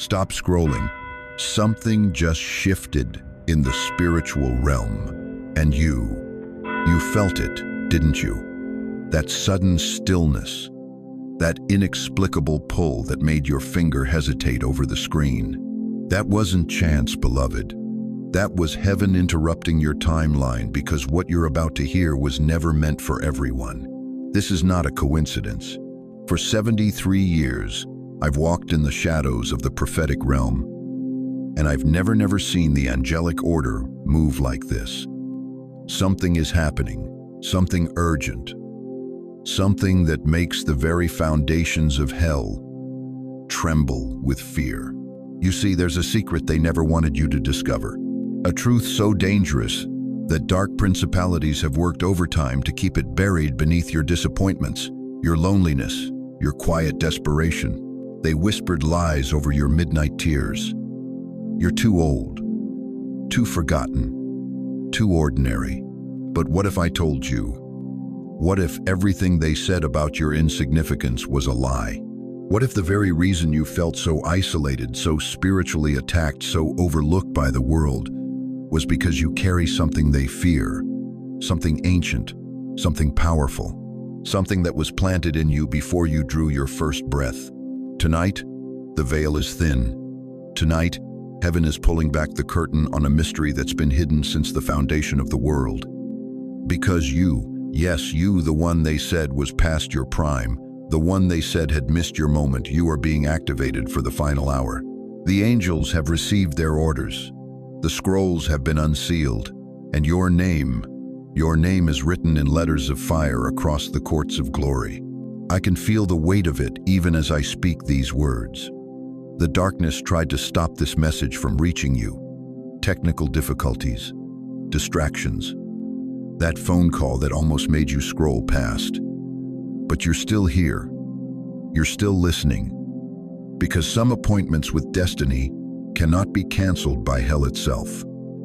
Stop scrolling. Something just shifted in the spiritual realm. And you felt it, didn't you? That sudden stillness, that inexplicable pull that made your finger hesitate over the screen. That wasn't chance, beloved. That was heaven interrupting your timeline, because what you're about to hear was never meant for everyone. This is not a coincidence. For 73 years, I've walked in the shadows of the prophetic realm, and I've never seen the angelic order move like this. Something is happening, something urgent, something that makes the very foundations of hell tremble with fear. You see, there's a secret they never wanted you to discover. A truth so dangerous that dark principalities have worked overtime to keep it buried beneath your disappointments, your loneliness, your quiet desperation. They whispered lies over your midnight tears. You're too old, too forgotten, too ordinary. But what if I told you? What if everything they said about your insignificance was a lie? What if the very reason you felt so isolated, so spiritually attacked, so overlooked by the world, was because you carry something they fear, something ancient, something powerful, something that was planted in you before you drew your first breath? Tonight, the veil is thin. Tonight, heaven is pulling back the curtain on a mystery that's been hidden since the foundation of the world. Because you, yes, you, the one they said was past your prime, the one they said had missed your moment, you are being activated for the final hour. The angels have received their orders. The scrolls have been unsealed, and your name is written in letters of fire across the courts of glory. I can feel the weight of it even as I speak these words. The darkness tried to stop this message from reaching you. Technical difficulties, distractions, that phone call that almost made you scroll past. But you're still here. You're still listening. Because some appointments with destiny cannot be canceled by hell itself.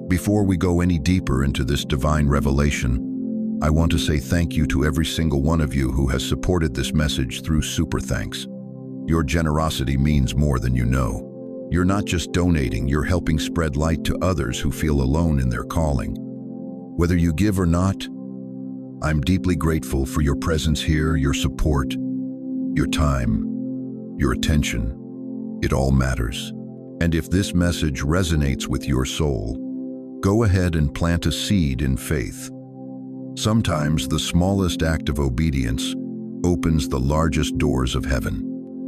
Before we go any deeper into this divine revelation, I want to say thank you to every single one of you who has supported this message through Super Thanks. Your generosity means more than you know. You're not just donating, you're helping spread light to others who feel alone in their calling. Whether you give or not, I'm deeply grateful for your presence here, your support, your time, your attention. It all matters. And if this message resonates with your soul, go ahead and plant a seed in faith. Sometimes the smallest act of obedience opens the largest doors of heaven.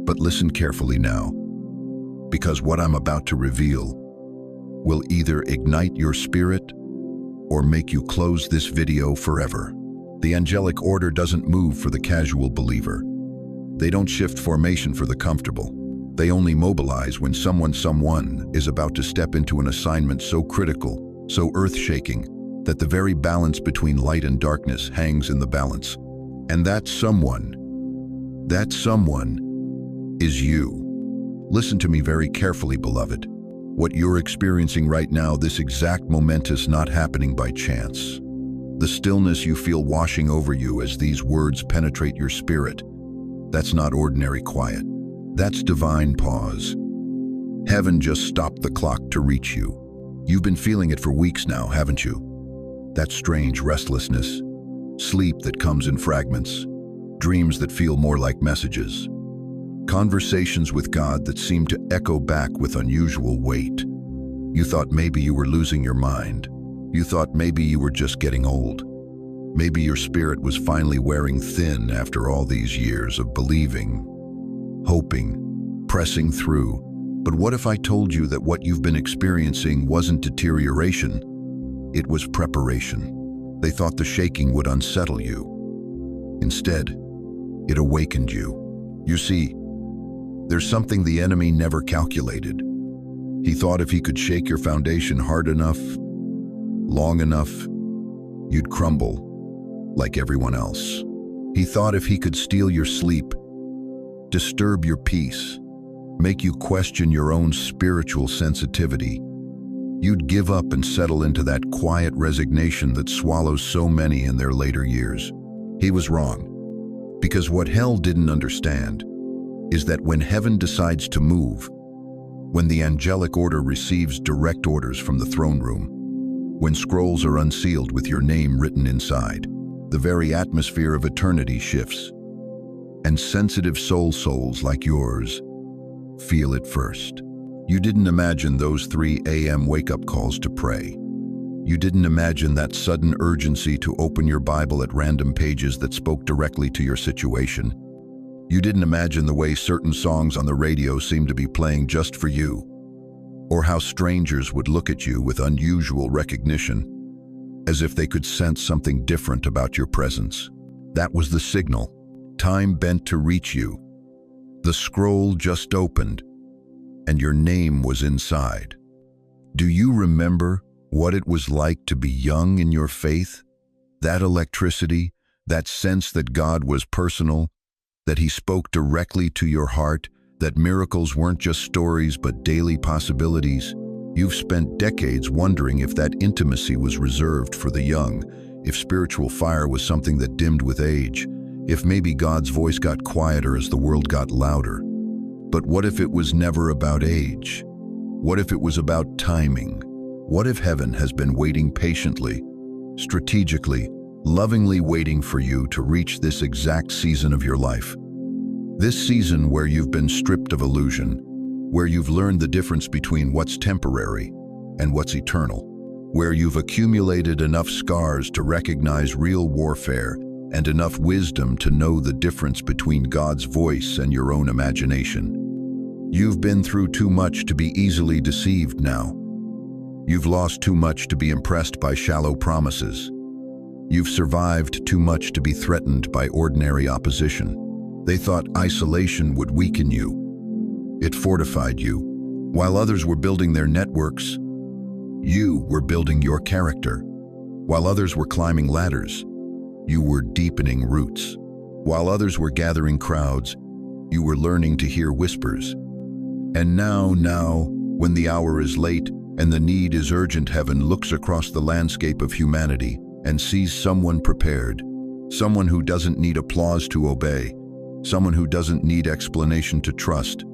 But listen carefully now, because what I'm about to reveal will either ignite your spirit or make you close this video forever. The angelic order doesn't move for the casual believer. They don't shift formation for the comfortable. They only mobilize when someone is about to step into an assignment so critical, so earth-shaking, that the very balance between light and darkness hangs in the balance. And that someone is you. Listen to me very carefully, beloved. What you're experiencing right now, this exact moment, is not happening by chance. The stillness you feel washing over you as these words penetrate your spirit, that's not ordinary quiet. That's divine pause. Heaven just stopped the clock to reach you. You've been feeling it for weeks now, haven't you? That strange restlessness, sleep that comes in fragments, dreams that feel more like messages, conversations with God that seem to echo back with unusual weight. You thought maybe you were losing your mind. You thought maybe you were just getting old. Maybe your spirit was finally wearing thin after all these years of believing, hoping, pressing through. But what if I told you that what you've been experiencing wasn't deterioration? It was preparation. They thought the shaking would unsettle you. Instead, it awakened you. You see, there's something the enemy never calculated. He thought if he could shake your foundation hard enough, long enough, you'd crumble like everyone else. He thought if he could steal your sleep, disturb your peace, make you question your own spiritual sensitivity, you'd give up and settle into that quiet resignation that swallows so many in their later years. He was wrong, because what hell didn't understand is that when heaven decides to move, when the angelic order receives direct orders from the throne room, when scrolls are unsealed with your name written inside, the very atmosphere of eternity shifts. And sensitive souls like yours feel it first. You didn't imagine those 3 a.m. wake-up calls to pray. You didn't imagine that sudden urgency to open your Bible at random pages that spoke directly to your situation. You didn't imagine the way certain songs on the radio seemed to be playing just for you, or how strangers would look at you with unusual recognition, as if they could sense something different about your presence. That was the signal. Time bent to reach you. The scroll just opened, and your name was inside. Do you remember what it was like to be young in your faith? That electricity, that sense that God was personal, that He spoke directly to your heart, that miracles weren't just stories but daily possibilities. You've spent decades wondering if that intimacy was reserved for the young, if spiritual fire was something that dimmed with age, if maybe God's voice got quieter as the world got louder. But what if it was never about age? What if it was about timing? What if heaven has been waiting patiently, strategically, lovingly waiting for you to reach this exact season of your life? This season where you've been stripped of illusion, where you've learned the difference between what's temporary and what's eternal, where you've accumulated enough scars to recognize real warfare and enough wisdom to know the difference between God's voice and your own imagination. You've been through too much to be easily deceived now. You've lost too much to be impressed by shallow promises. You've survived too much to be threatened by ordinary opposition. They thought isolation would weaken you. It fortified you. While others were building their networks, you were building your character. While others were climbing ladders, you were deepening roots. While others were gathering crowds, you were learning to hear whispers. And now, when the hour is late and the need is urgent, heaven looks across the landscape of humanity and sees someone prepared, someone who doesn't need applause to obey, someone who doesn't need explanation to trust,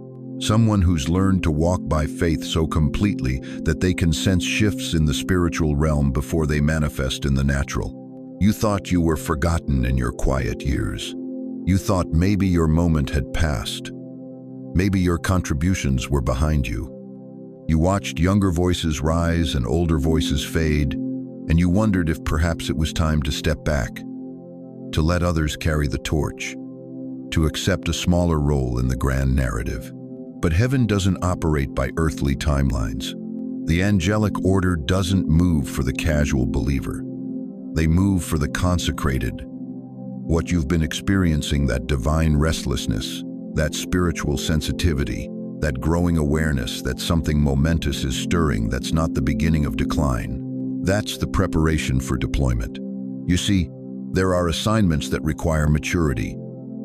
someone who's learned to walk by faith so completely that they can sense shifts in the spiritual realm before they manifest in the natural. You thought you were forgotten in your quiet years. You thought maybe your moment had passed. Maybe your contributions were behind you. You watched younger voices rise and older voices fade, and you wondered if perhaps it was time to step back, to let others carry the torch, to accept a smaller role in the grand narrative. But heaven doesn't operate by earthly timelines. The angelic order doesn't move for the casual believer. They move for the consecrated. What you've been experiencing, that divine restlessness, that spiritual sensitivity, that growing awareness that something momentous is stirring that's not the beginning of decline, that's the preparation for deployment. You see, there are assignments that require maturity.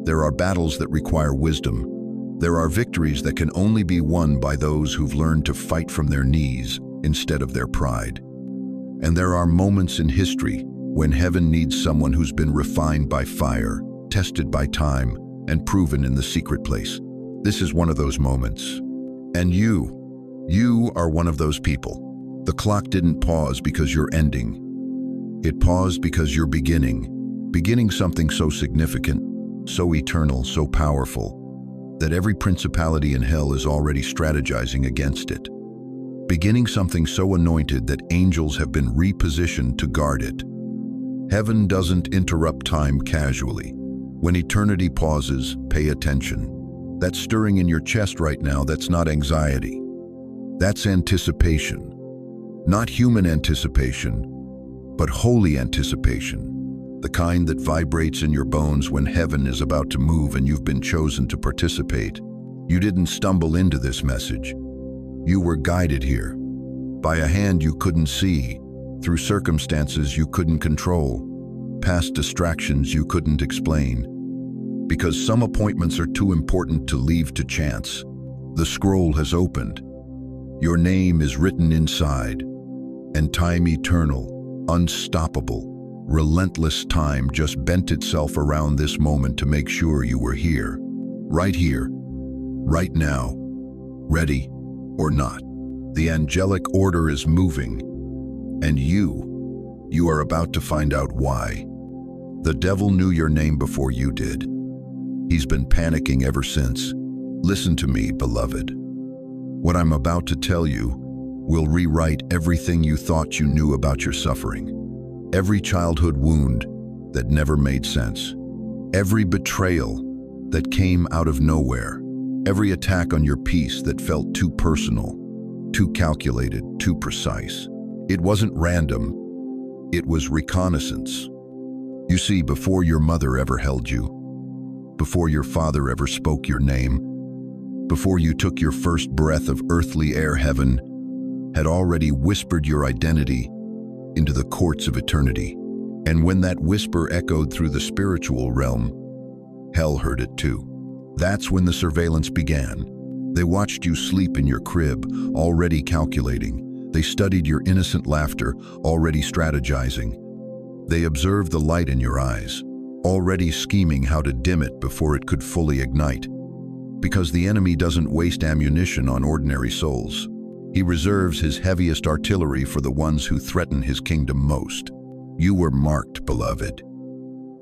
There are battles that require wisdom. There are victories that can only be won by those who've learned to fight from their knees instead of their pride. And there are moments in history when heaven needs someone who's been refined by fire, tested by time, and proven in the secret place. This is one of those moments. And you are one of those people. The clock didn't pause because you're ending. It paused because you're beginning something so significant, so eternal, so powerful, that every principality in hell is already strategizing against it. Beginning something so anointed that angels have been repositioned to guard it. Heaven doesn't interrupt time casually. When eternity pauses, pay attention. That stirring in your chest right now, that's not anxiety. That's anticipation. Not human anticipation, but holy anticipation. The kind that vibrates in your bones when heaven is about to move and you've been chosen to participate. You didn't stumble into this message. You were guided here by a hand you couldn't see, through circumstances you couldn't control, past distractions you couldn't explain. Because some appointments are too important to leave to chance. The scroll has opened. Your name is written inside, and time eternal, unstoppable, relentless time just bent itself around this moment to make sure you were here, right now, ready, or not. The angelic order is moving, and you are about to find out why. The devil knew your name before you did. He's been panicking ever since. Listen to me, beloved. What I'm about to tell you will rewrite everything you thought you knew about your suffering. Every childhood wound that never made sense. Every betrayal that came out of nowhere. Every attack on your peace that felt too personal, too calculated, too precise. It wasn't random. It was reconnaissance. You see, before your mother ever held you, before your father ever spoke your name, before you took your first breath of earthly air, heaven had already whispered your identity into the courts of eternity. And when that whisper echoed through the spiritual realm, hell heard it too. That's when the surveillance began. They watched you sleep in your crib, already calculating. They studied your innocent laughter, already strategizing. They observed the light in your eyes, already scheming how to dim it before it could fully ignite. Because the enemy doesn't waste ammunition on ordinary souls. He reserves his heaviest artillery for the ones who threaten his kingdom most. You were marked, beloved.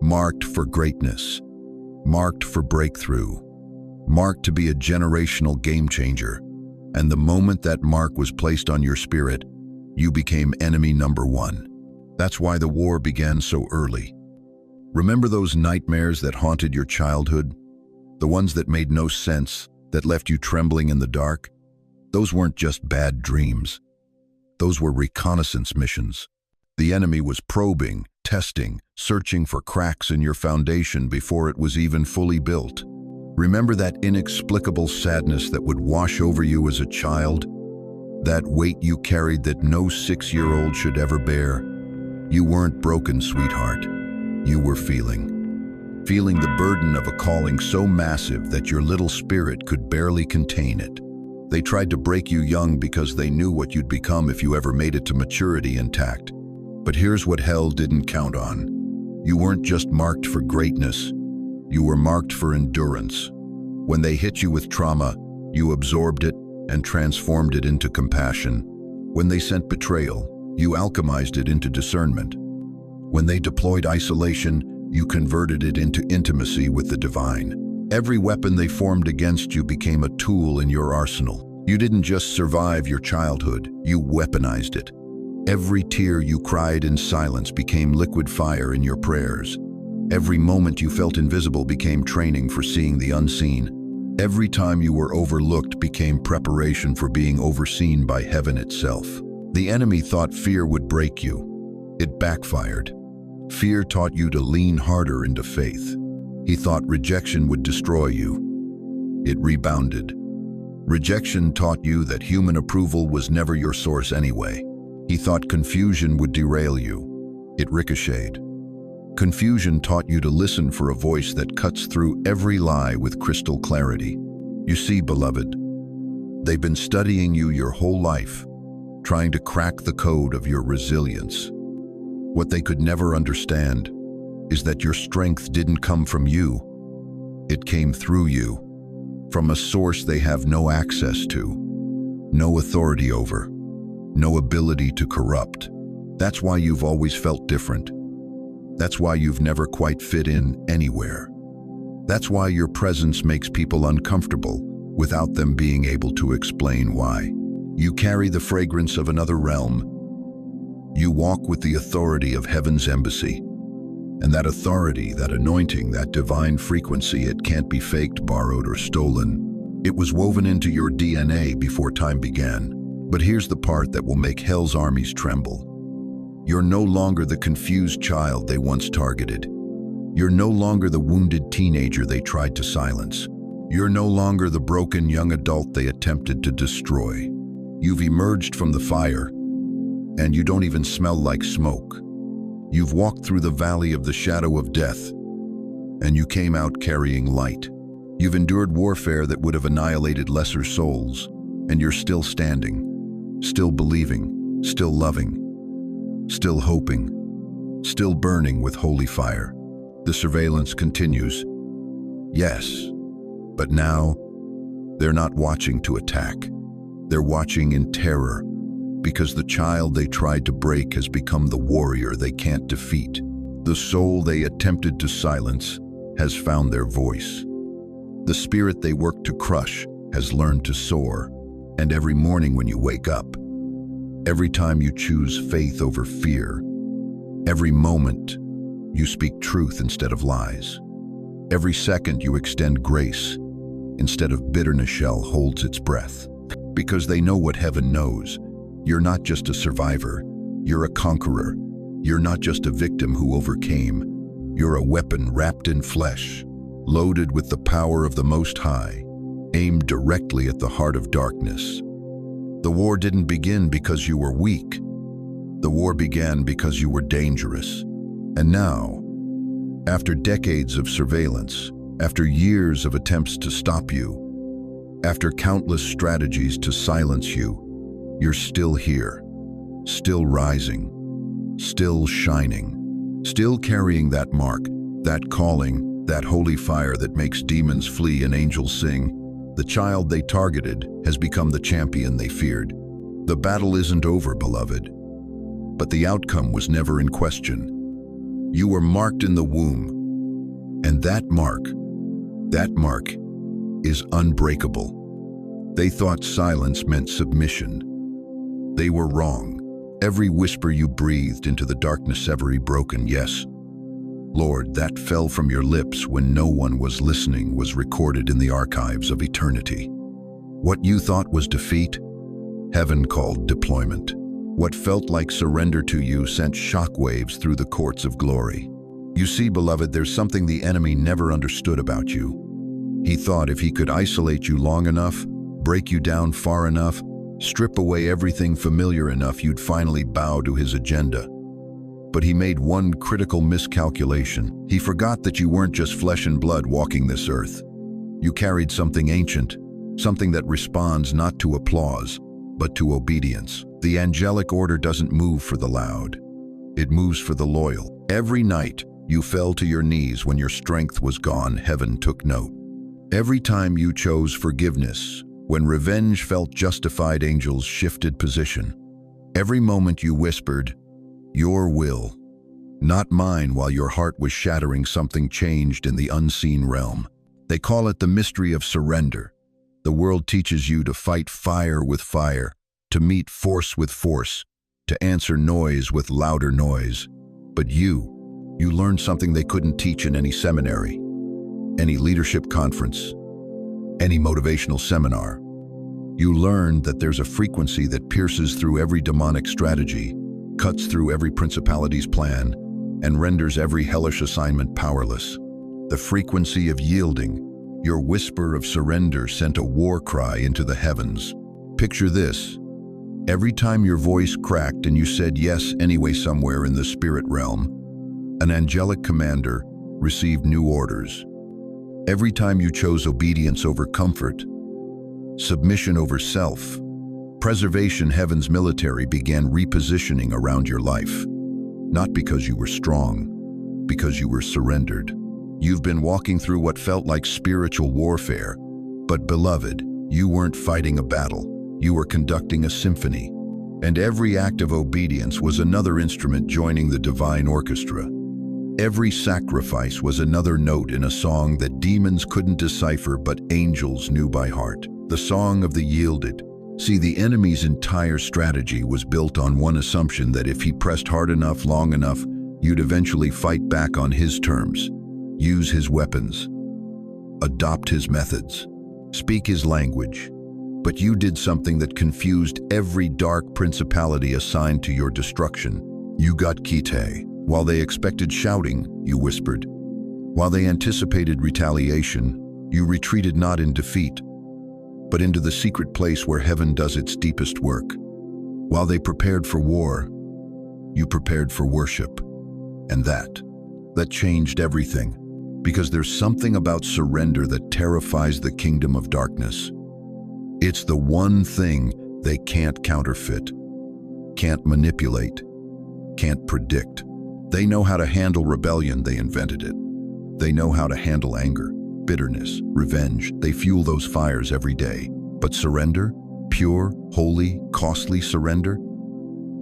Marked for greatness. Marked for breakthrough. Marked to be a generational game changer. And the moment that mark was placed on your spirit, you became enemy number one. That's why the war began so early. Remember those nightmares that haunted your childhood? The ones that made no sense, that left you trembling in the dark? Those weren't just bad dreams. Those were reconnaissance missions. The enemy was probing, testing, searching for cracks in your foundation before it was even fully built. Remember that inexplicable sadness that would wash over you as a child? That weight you carried that no 6-year-old should ever bear? You weren't broken, sweetheart. You were feeling the burden of a calling so massive that your little spirit could barely contain it. They tried to break you young because they knew what you'd become if you ever made it to maturity intact. But here's what hell didn't count on. You weren't just marked for greatness, you were marked for endurance. When they hit you with trauma, you absorbed it and transformed it into compassion. When they sent betrayal, you alchemized it into discernment. When they deployed isolation, you converted it into intimacy with the divine. Every weapon they formed against you became a tool in your arsenal. You didn't just survive your childhood, you weaponized it. Every tear you cried in silence became liquid fire in your prayers. Every moment you felt invisible became training for seeing the unseen. Every time you were overlooked became preparation for being overseen by heaven itself. The enemy thought fear would break you. It backfired. Fear taught you to lean harder into faith. He thought rejection would destroy you. It rebounded. Rejection taught you that human approval was never your source anyway. He thought confusion would derail you. It ricocheted. Confusion taught you to listen for a voice that cuts through every lie with crystal clarity. You see, beloved, they've been studying you your whole life, trying to crack the code of your resilience. What they could never understand is that your strength didn't come from you. It came through you, from a source they have no access to, no authority over, no ability to corrupt. That's why you've always felt different. That's why you've never quite fit in anywhere. That's why your presence makes people uncomfortable without them being able to explain why. You carry the fragrance of another realm. You walk with the authority of heaven's embassy. And that authority, that anointing, that divine frequency, it can't be faked, borrowed, or stolen. It was woven into your DNA before time began. But here's the part that will make hell's armies tremble. You're no longer the confused child they once targeted. You're no longer the wounded teenager they tried to silence. You're no longer the broken young adult they attempted to destroy. You've emerged from the fire, and you don't even smell like smoke. You've walked through the valley of the shadow of death, and you came out carrying light. You've endured warfare that would have annihilated lesser souls, and you're still standing, still believing, still loving, still hoping, still burning with holy fire. The surveillance continues. Yes, but now they're not watching to attack. They're watching in terror because the child they tried to break has become the warrior they can't defeat. The soul they attempted to silence has found their voice. The spirit they worked to crush has learned to soar. And every morning when you wake up, every time you choose faith over fear, every moment you speak truth instead of lies, every second you extend grace instead of bitterness shell holds its breath. Because they know what heaven knows. You're not just a survivor, you're a conqueror. You're not just a victim who overcame. You're a weapon wrapped in flesh, loaded with the power of the Most High, aimed directly at the heart of darkness. The war didn't begin because you were weak. The war began because you were dangerous. And now, after decades of surveillance, after years of attempts to stop you, after countless strategies to silence you, you're still here, still rising, still shining, still carrying that mark, that calling, that holy fire that makes demons flee and angels sing. The child they targeted has become the champion they feared. The battle isn't over, beloved, but the outcome was never in question. You were marked in the womb, and that mark is unbreakable. They thought silence meant submission. They were wrong. Every whisper you breathed into the darkness, every broken yes, Lord, that fell from your lips when no one was listening, was recorded in the archives of eternity. What you thought was defeat, heaven called deployment. What felt like surrender to you sent shockwaves through the courts of glory. You see, beloved, there's something the enemy never understood about you. He thought if he could isolate you long enough, break you down far enough, strip away everything familiar enough, you'd finally bow to his agenda. But he made one critical miscalculation. He forgot that you weren't just flesh and blood walking this earth. You carried something ancient, something that responds not to applause, but to obedience. The angelic order doesn't move for the loud. It moves for the loyal. Every night, you fell to your knees when your strength was gone, heaven took note. Every time you chose forgiveness, when revenge felt justified, angels shifted position. Every moment you whispered, "Your will, not mine," while your heart was shattering, something changed in the unseen realm. They call it the mystery of surrender. The world teaches you to fight fire with fire, to meet force with force, to answer noise with louder noise. But you learned something they couldn't teach in any seminary, any leadership conference, any motivational seminar. You learned that there's a frequency that pierces through every demonic strategy, cuts through every principality's plan, and renders every hellish assignment powerless. The frequency of yielding. Your whisper of surrender sent a war cry into the heavens. Picture this. Every time your voice cracked and you said yes anyway somewhere in the spirit realm, an angelic commander received new orders. Every time you chose obedience over comfort, submission over self, preservation, heaven's military began repositioning around your life. Not because you were strong, because you were surrendered. You've been walking through what felt like spiritual warfare, but beloved, you weren't fighting a battle. You were conducting a symphony. And every act of obedience was another instrument joining the divine orchestra. Every sacrifice was another note in a song that demons couldn't decipher but angels knew by heart. The song of the yielded. See, the enemy's entire strategy was built on one assumption, that if he pressed hard enough, long enough, you'd eventually fight back on his terms, use his weapons, adopt his methods, speak his language. But you did something that confused every dark principality assigned to your destruction. You got kite. While they expected shouting, you whispered. While they anticipated retaliation, you retreated not in defeat, but into the secret place where heaven does its deepest work. While they prepared for war, you prepared for worship. And that changed everything, because there's something about surrender that terrifies the kingdom of darkness. It's the one thing they can't counterfeit, can't manipulate, can't predict. They know how to handle rebellion, they invented it. They know how to handle anger, bitterness, revenge. They fuel those fires every day. But surrender? Pure, holy, costly surrender?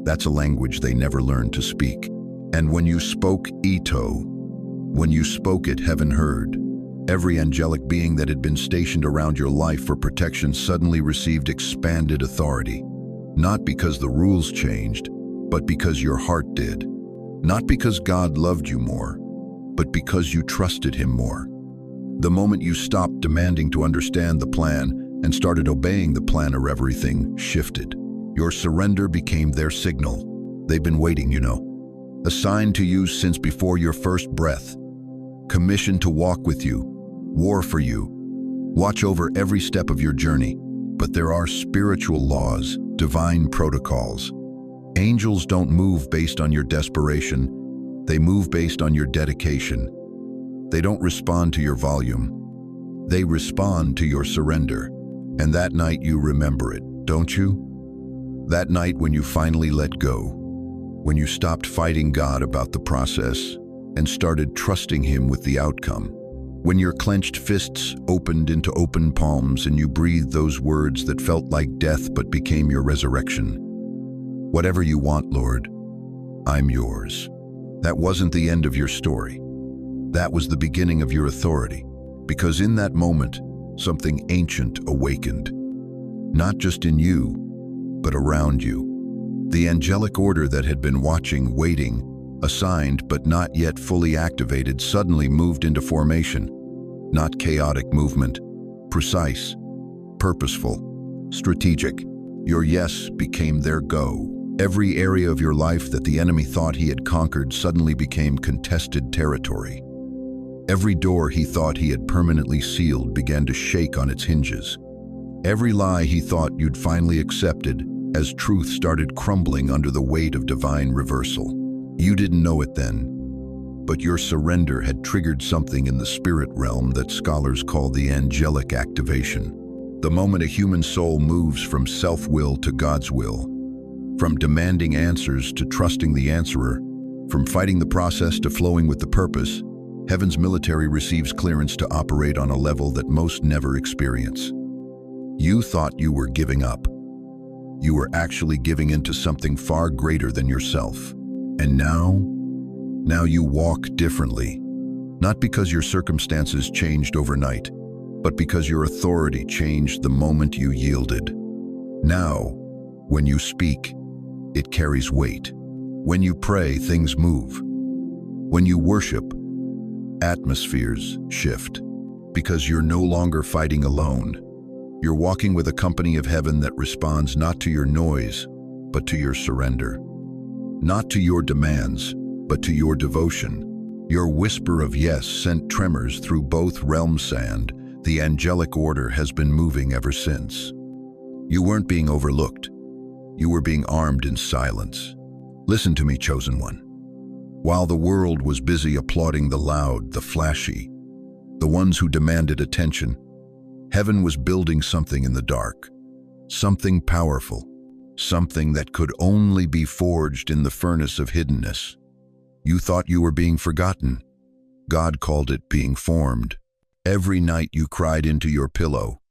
That's a language they never learned to speak. And when you spoke Ito, when you spoke it, heaven heard. Every angelic being that had been stationed around your life for protection suddenly received expanded authority. Not because the rules changed, but because your heart did. Not because God loved you more, but because you trusted Him more. The moment you stopped demanding to understand the plan and started obeying the plan, everything shifted. Your surrender became their signal. They've been waiting, assigned to you since before your first breath, commissioned to walk with you, war for you, watch over every step of your journey. But there are spiritual laws, divine protocols. Angels don't move based on your desperation. They move based on your dedication. They don't respond to your volume. They respond to your surrender. And that night you remember it, don't you? That night when you finally let go, when you stopped fighting God about the process and started trusting Him with the outcome. When your clenched fists opened into open palms and you breathed those words that felt like death but became your resurrection. Whatever you want, Lord, I'm yours. That wasn't the end of your story. That was the beginning of your authority. Because in that moment, something ancient awakened. Not just in you, but around you. The angelic order that had been watching, waiting, assigned but not yet fully activated, suddenly moved into formation. Not chaotic movement, precise, purposeful, strategic. Your yes became their go. Every area of your life that the enemy thought he had conquered suddenly became contested territory. Every door he thought he had permanently sealed began to shake on its hinges. Every lie he thought you'd finally accepted as truth started crumbling under the weight of divine reversal. You didn't know it then, but your surrender had triggered something in the spirit realm that scholars call the angelic activation. The moment a human soul moves from self-will to God's will, from demanding answers to trusting the answerer, from fighting the process to flowing with the purpose, heaven's military receives clearance to operate on a level that most never experience. You thought you were giving up. You were actually giving into something far greater than yourself. And now you walk differently, not because your circumstances changed overnight, but because your authority changed the moment you yielded. Now, when you speak, it carries weight. When you pray, things move. When you worship, atmospheres shift. Because you're no longer fighting alone. You're walking with a company of heaven that responds not to your noise, but to your surrender. Not to your demands, but to your devotion. Your whisper of yes sent tremors through both realms, and the angelic order has been moving ever since. You weren't being overlooked. You were being armed in silence. Listen to me, chosen one. While the world was busy applauding the loud, the flashy, the ones who demanded attention, heaven was building something in the dark, something powerful, something that could only be forged in the furnace of hiddenness. You thought you were being forgotten. God called it being formed. Every night you cried into your pillow,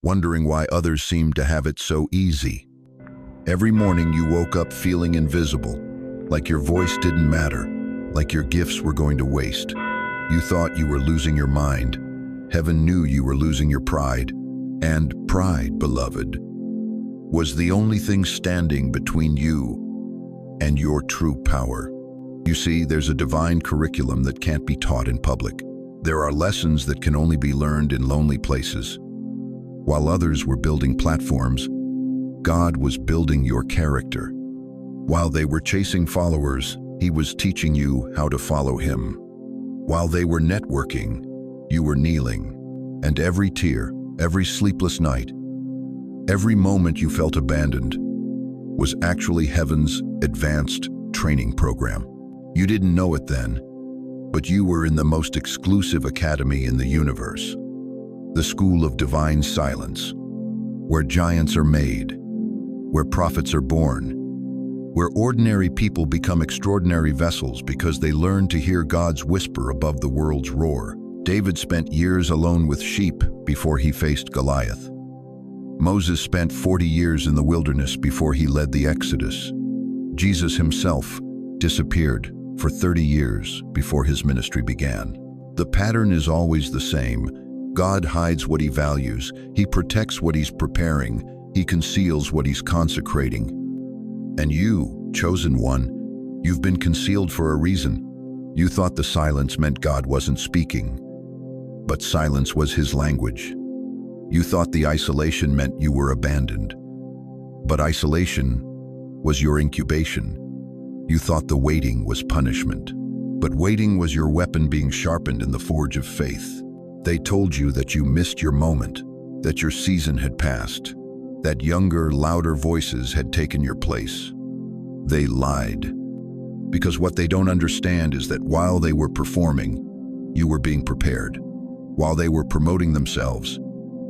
wondering why others seemed to have it so easy. Every morning you woke up feeling invisible, like your voice didn't matter, like your gifts were going to waste. You thought you were losing your mind. Heaven knew you were losing your pride. And pride, beloved, was the only thing standing between you and your true power. You see, there's a divine curriculum that can't be taught in public. There are lessons that can only be learned in lonely places. While others were building platforms, God was building your character. While they were chasing followers, He was teaching you how to follow Him. While they were networking, you were kneeling. And every tear, every sleepless night, every moment you felt abandoned was actually heaven's advanced training program. You didn't know it then, but you were in the most exclusive academy in the universe, the school of divine silence, where giants are made, where prophets are born, where ordinary people become extraordinary vessels because they learn to hear God's whisper above the world's roar. David spent years alone with sheep before he faced Goliath. Moses spent 40 years in the wilderness before he led the Exodus. Jesus himself disappeared for 30 years before his ministry began. The pattern is always the same. God hides what he values. He protects what he's preparing. He conceals what he's consecrating. And you, chosen one, you've been concealed for a reason. You thought the silence meant God wasn't speaking, but silence was his language. You thought the isolation meant you were abandoned, but isolation was your incubation. You thought the waiting was punishment, but waiting was your weapon being sharpened in the forge of faith. They told you that you missed your moment, that your season had passed, that younger, louder voices had taken your place. They lied, because what they don't understand is that while they were performing, you were being prepared. While they were promoting themselves,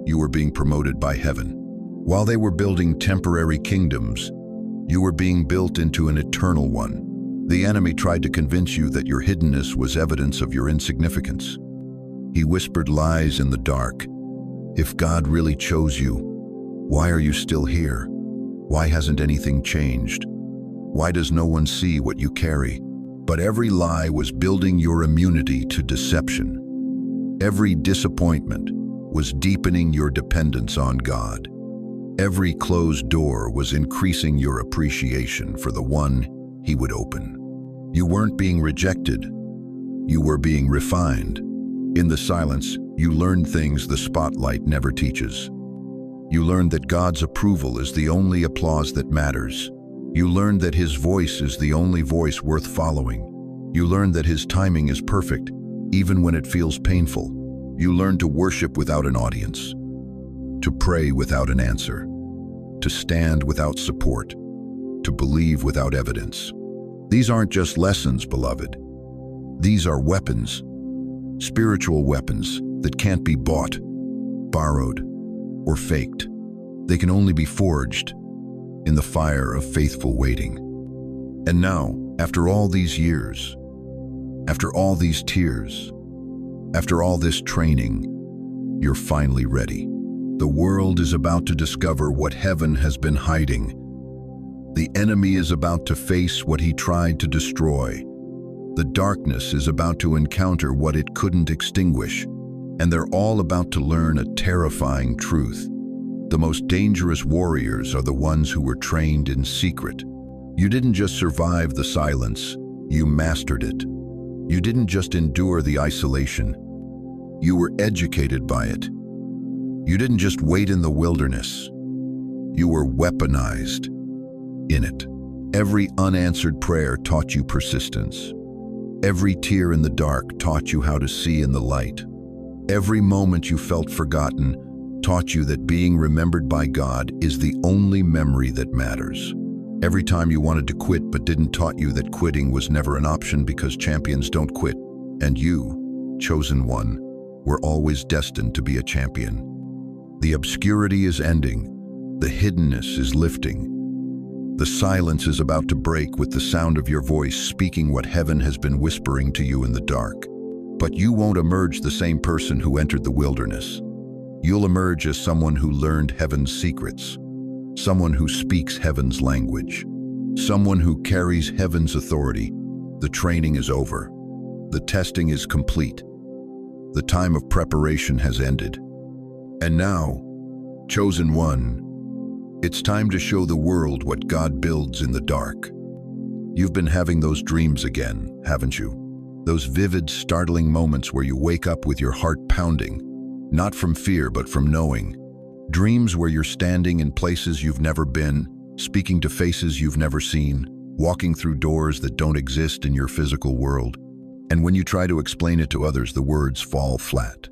you were being promoted by heaven. While they were building temporary kingdoms, you were being built into an eternal one. The enemy tried to convince you that your hiddenness was evidence of your insignificance. He whispered lies in the dark. If God really chose you, why are you still here? Why hasn't anything changed? Why does no one see what you carry? But every lie was building your immunity to deception. Every disappointment was deepening your dependence on God. Every closed door was increasing your appreciation for the one he would open. You weren't being rejected. You were being refined. In the silence, you learned things the spotlight never teaches. You learned that God's approval is the only applause that matters. You learned that his voice is the only voice worth following. You learned that his timing is perfect, even when it feels painful. You learned to worship without an audience, to pray without an answer, to stand without support, to believe without evidence. These aren't just lessons, beloved. These are weapons, spiritual weapons that can't be bought, borrowed, or faked. They can only be forged in the fire of faithful waiting. And now, after all these years, after all these tears, after all this training, you're finally ready. The world is about to discover what heaven has been hiding. The enemy is about to face what he tried to destroy. The darkness is about to encounter what it couldn't extinguish. And they're all about to learn a terrifying truth. The most dangerous warriors are the ones who were trained in secret. You didn't just survive the silence, you mastered it. You didn't just endure the isolation, you were educated by it. You didn't just wait in the wilderness, you were weaponized in it. Every unanswered prayer taught you persistence. Every tear in the dark taught you how to see in the light. Every moment you felt forgotten taught you that being remembered by God is the only memory that matters. Every time you wanted to quit but didn't taught you that quitting was never an option because champions don't quit. And you, chosen one, were always destined to be a champion. The obscurity is ending. The hiddenness is lifting. The silence is about to break with the sound of your voice speaking what heaven has been whispering to you in the dark. But you won't emerge the same person who entered the wilderness. You'll emerge as someone who learned heaven's secrets, someone who speaks heaven's language, someone who carries heaven's authority. The training is over. The testing is complete. The time of preparation has ended. And now, chosen one, it's time to show the world what God builds in the dark. You've been having those dreams again, haven't you? Those vivid, startling moments where you wake up with your heart pounding, not from fear but from knowing. Dreams where you're standing in places you've never been, speaking to faces you've never seen, walking through doors that don't exist in your physical world. And when you try to explain it to others, the words fall flat.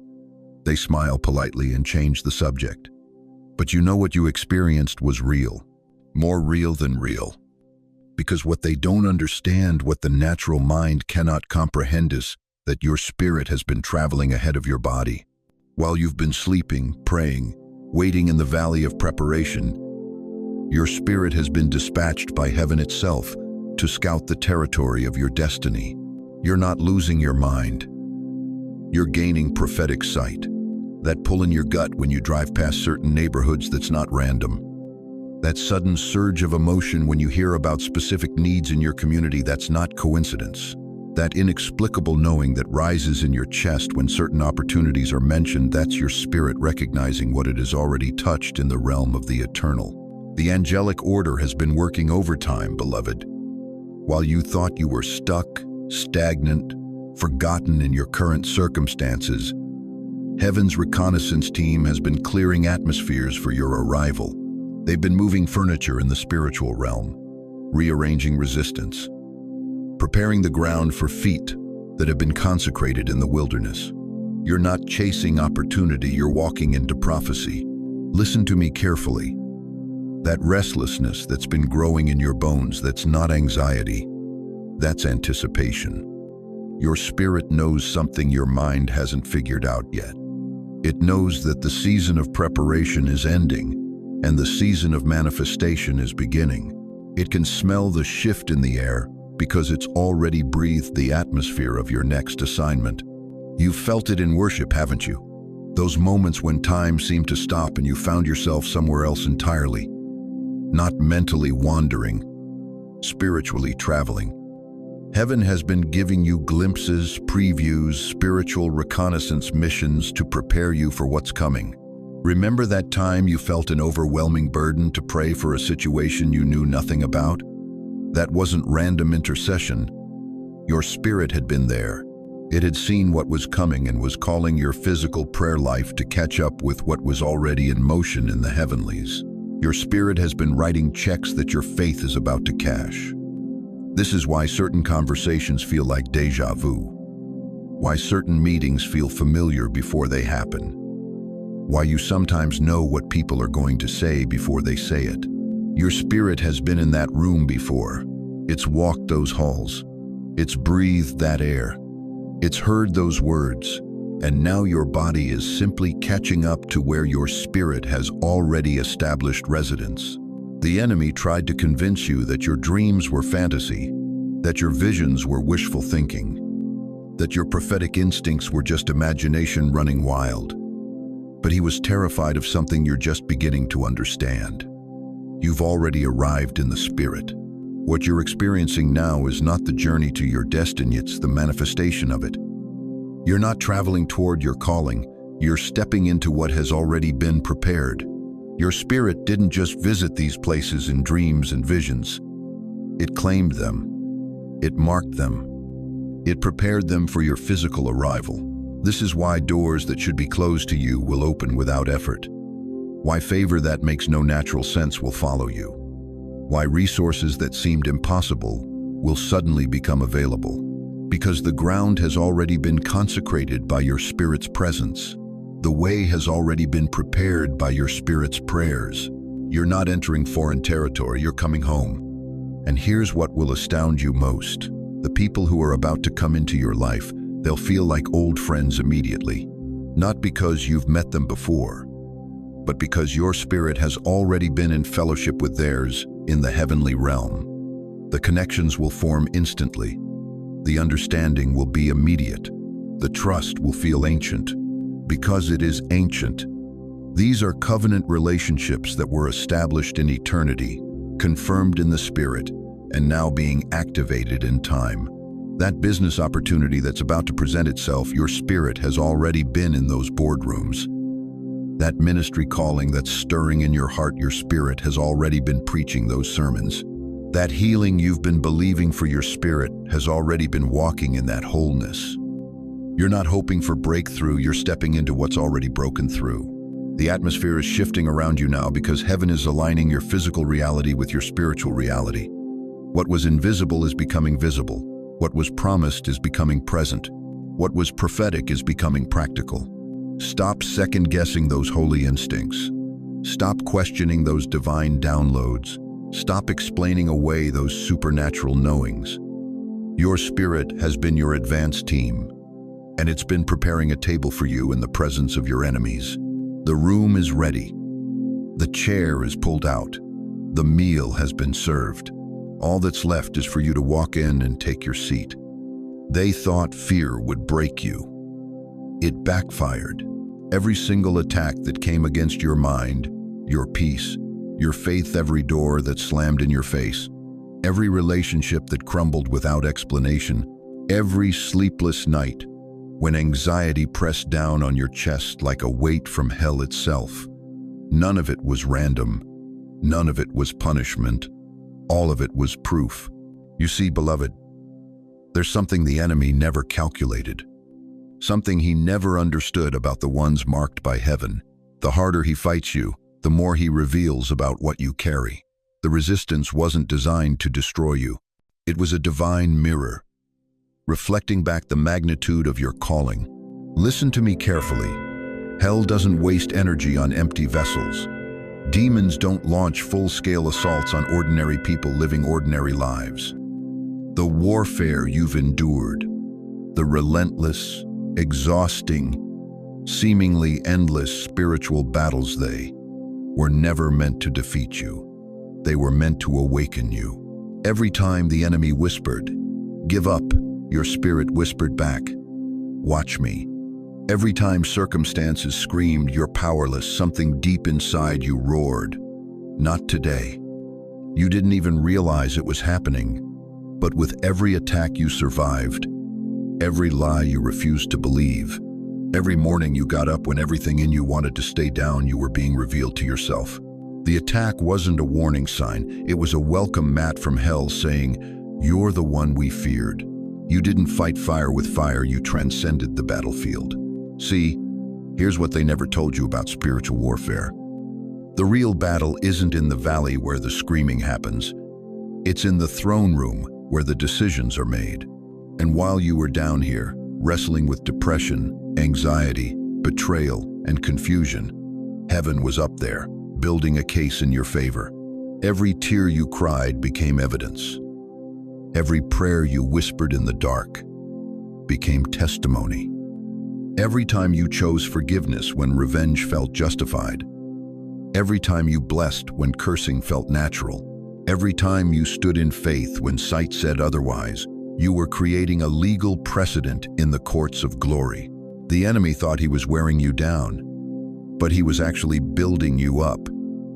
They smile politely and change the subject. But you know what you experienced was real, more real than real. Because what they don't understand, what the natural mind cannot comprehend, is that your spirit has been traveling ahead of your body. While you've been sleeping, praying, waiting in the valley of preparation, your spirit has been dispatched by heaven itself to scout the territory of your destiny. You're not losing your mind. You're gaining prophetic sight. That pull in your gut when you drive past certain neighborhoods that's not random. That sudden surge of emotion when you hear about specific needs in your community that's not coincidence. That inexplicable knowing that rises in your chest when certain opportunities are mentioned, that's your spirit recognizing what it has already touched in the realm of the eternal. The angelic order has been working overtime, beloved. While you thought you were stuck, stagnant, forgotten in your current circumstances, Heaven's reconnaissance team has been clearing atmospheres for your arrival. They've been moving furniture in the spiritual realm, rearranging resistance, preparing the ground for feet that have been consecrated in the wilderness. You're not chasing opportunity, you're walking into prophecy. Listen to me carefully. That restlessness that's been growing in your bones, that's not anxiety, that's anticipation. Your spirit knows something your mind hasn't figured out yet. It knows that the season of preparation is ending and the season of manifestation is beginning. It can smell the shift in the air because it's already breathed the atmosphere of your next assignment. You've felt it in worship, haven't you? Those moments when time seemed to stop and you found yourself somewhere else entirely. Not mentally wandering, spiritually traveling. Heaven has been giving you glimpses, previews, spiritual reconnaissance missions to prepare you for what's coming. Remember that time you felt an overwhelming burden to pray for a situation you knew nothing about? That wasn't random intercession. Your spirit had been there. It had seen what was coming and was calling your physical prayer life to catch up with what was already in motion in the heavenlies. Your spirit has been writing checks that your faith is about to cash. This is why certain conversations feel like déjà vu, why certain meetings feel familiar before they happen, why you sometimes know what people are going to say before they say it. Your spirit has been in that room before. It's walked those halls. It's breathed that air. It's heard those words. And now your body is simply catching up to where your spirit has already established residence. The enemy tried to convince you that your dreams were fantasy, that your visions were wishful thinking, that your prophetic instincts were just imagination running wild. But he was terrified of something you're just beginning to understand. You've already arrived in the spirit. What you're experiencing now is not the journey to your destiny, it's the manifestation of it. You're not traveling toward your calling, you're stepping into what has already been prepared. Your spirit didn't just visit these places in dreams and visions. It claimed them. It marked them. It prepared them for your physical arrival. This is why doors that should be closed to you will open without effort. Why favor that makes no natural sense will follow you. Why resources that seemed impossible will suddenly become available. Because the ground has already been consecrated by your spirit's presence. The way has already been prepared by your spirit's prayers. You're not entering foreign territory, you're coming home. And here's what will astound you most. The people who are about to come into your life, they'll feel like old friends immediately. Not because you've met them before, but because your spirit has already been in fellowship with theirs in the heavenly realm. The connections will form instantly. The understanding will be immediate. The trust will feel ancient. Because it is ancient, these are covenant relationships that were established in eternity, confirmed in the spirit, and now being activated in time. That business opportunity that's about to present itself, your spirit has already been in those boardrooms. That ministry calling that's stirring in your heart, your spirit has already been preaching those sermons. That healing you've been believing for your spirit has already been walking in that wholeness. You're not hoping for breakthrough, you're stepping into what's already broken through. The atmosphere is shifting around you now because heaven is aligning your physical reality with your spiritual reality. What was invisible is becoming visible. What was promised is becoming present. What was prophetic is becoming practical. Stop second-guessing those holy instincts. Stop questioning those divine downloads. Stop explaining away those supernatural knowings. Your spirit has been your advance team, and it's been preparing a table for you in the presence of your enemies. The room is ready. The chair is pulled out. The meal has been served. All that's left is for you to walk in and take your seat. They thought fear would break you. It backfired. Every single attack that came against your mind, your peace, your faith, every door that slammed in your face, every relationship that crumbled without explanation, every sleepless night when anxiety pressed down on your chest like a weight from hell itself. None of it was random. None of it was punishment. All of it was proof. You see, beloved, there's something the enemy never calculated. Something he never understood about the ones marked by heaven. The harder he fights you, the more he reveals about what you carry. The resistance wasn't designed to destroy you. It was a divine mirror, reflecting back the magnitude of your calling. Listen to me carefully. Hell doesn't waste energy on empty vessels. Demons don't launch full-scale assaults on ordinary people living ordinary lives. The warfare you've endured, the relentless, exhausting, seemingly endless spiritual battles, they were never meant to defeat you. They were meant to awaken you. Every time the enemy whispered, "Give up," your spirit whispered back, "Watch me." Every time circumstances screamed, "You're powerless," something deep inside you roared, "Not today." You didn't even realize it was happening, but with every attack you survived, every lie you refused to believe, every morning you got up when everything in you wanted to stay down, you were being revealed to yourself. The attack wasn't a warning sign, it was a welcome mat from hell saying, "You're the one we feared." You didn't fight fire with fire, you transcended the battlefield. See, here's what they never told you about spiritual warfare. The real battle isn't in the valley where the screaming happens. It's in the throne room where the decisions are made. And while you were down here, wrestling with depression, anxiety, betrayal, and confusion, heaven was up there, building a case in your favor. Every tear you cried became evidence. Every prayer you whispered in the dark became testimony. Every time you chose forgiveness when revenge felt justified. Every time you blessed when cursing felt natural. Every time you stood in faith when sight said otherwise, you were creating a legal precedent in the courts of glory. The enemy thought he was wearing you down, but he was actually building you up.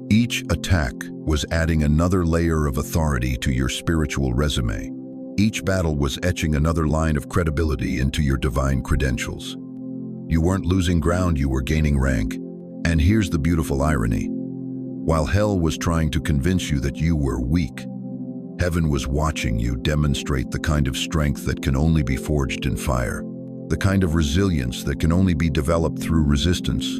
Each attack was adding another layer of authority to your spiritual resume. Each battle was etching another line of credibility into your divine credentials. You weren't losing ground, you were gaining rank. And here's the beautiful irony. While hell was trying to convince you that you were weak, heaven was watching you demonstrate the kind of strength that can only be forged in fire, the kind of resilience that can only be developed through resistance,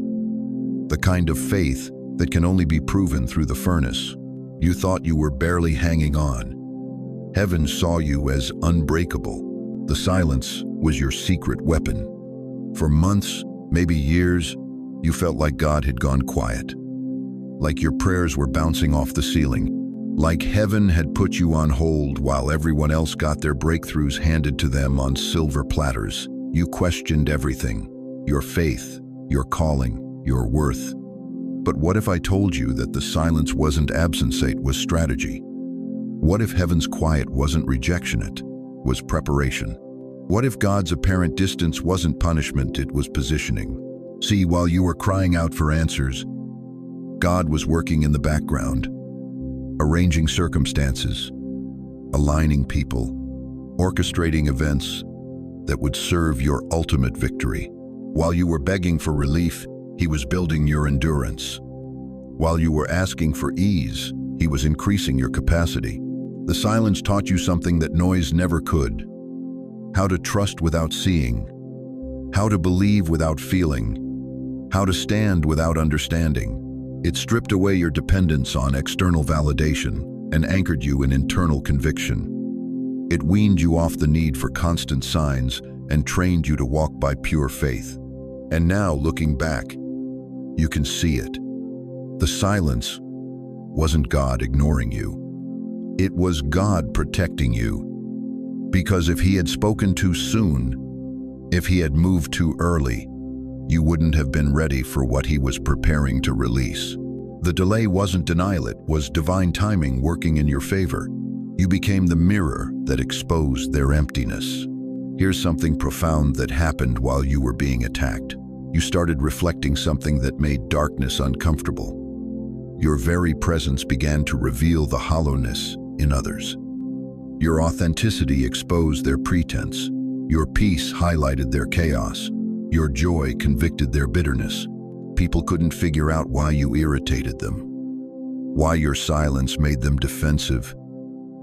the kind of faith that can only be proven through the furnace. You thought you were barely hanging on. Heaven saw you as unbreakable. The silence was your secret weapon. For months, maybe years, you felt like God had gone quiet. Like your prayers were bouncing off the ceiling. Like heaven had put you on hold while everyone else got their breakthroughs handed to them on silver platters. You questioned everything. Your faith, your calling, your worth. But what if I told you that the silence wasn't absence, it was strategy? What if heaven's quiet wasn't rejection, it was preparation? What if God's apparent distance wasn't punishment, it was positioning? See, while you were crying out for answers, God was working in the background, arranging circumstances, aligning people, orchestrating events that would serve your ultimate victory. While you were begging for relief, He was building your endurance. While you were asking for ease, He was increasing your capacity. The silence taught you something that noise never could. How to trust without seeing, how to believe without feeling, how to stand without understanding. It stripped away your dependence on external validation and anchored you in internal conviction. It weaned you off the need for constant signs and trained you to walk by pure faith. And now, looking back, you can see it. The silence wasn't God ignoring you. It was God protecting you. Because if He had spoken too soon, if He had moved too early, you wouldn't have been ready for what He was preparing to release. The delay wasn't denial, it was divine timing working in your favor. You became the mirror that exposed their emptiness. Here's something profound that happened while you were being attacked. You started reflecting something that made darkness uncomfortable. Your very presence began to reveal the hollowness in others. Your authenticity exposed their pretense. Your peace highlighted their chaos. Your joy convicted their bitterness. People couldn't figure out why you irritated them, why your silence made them defensive,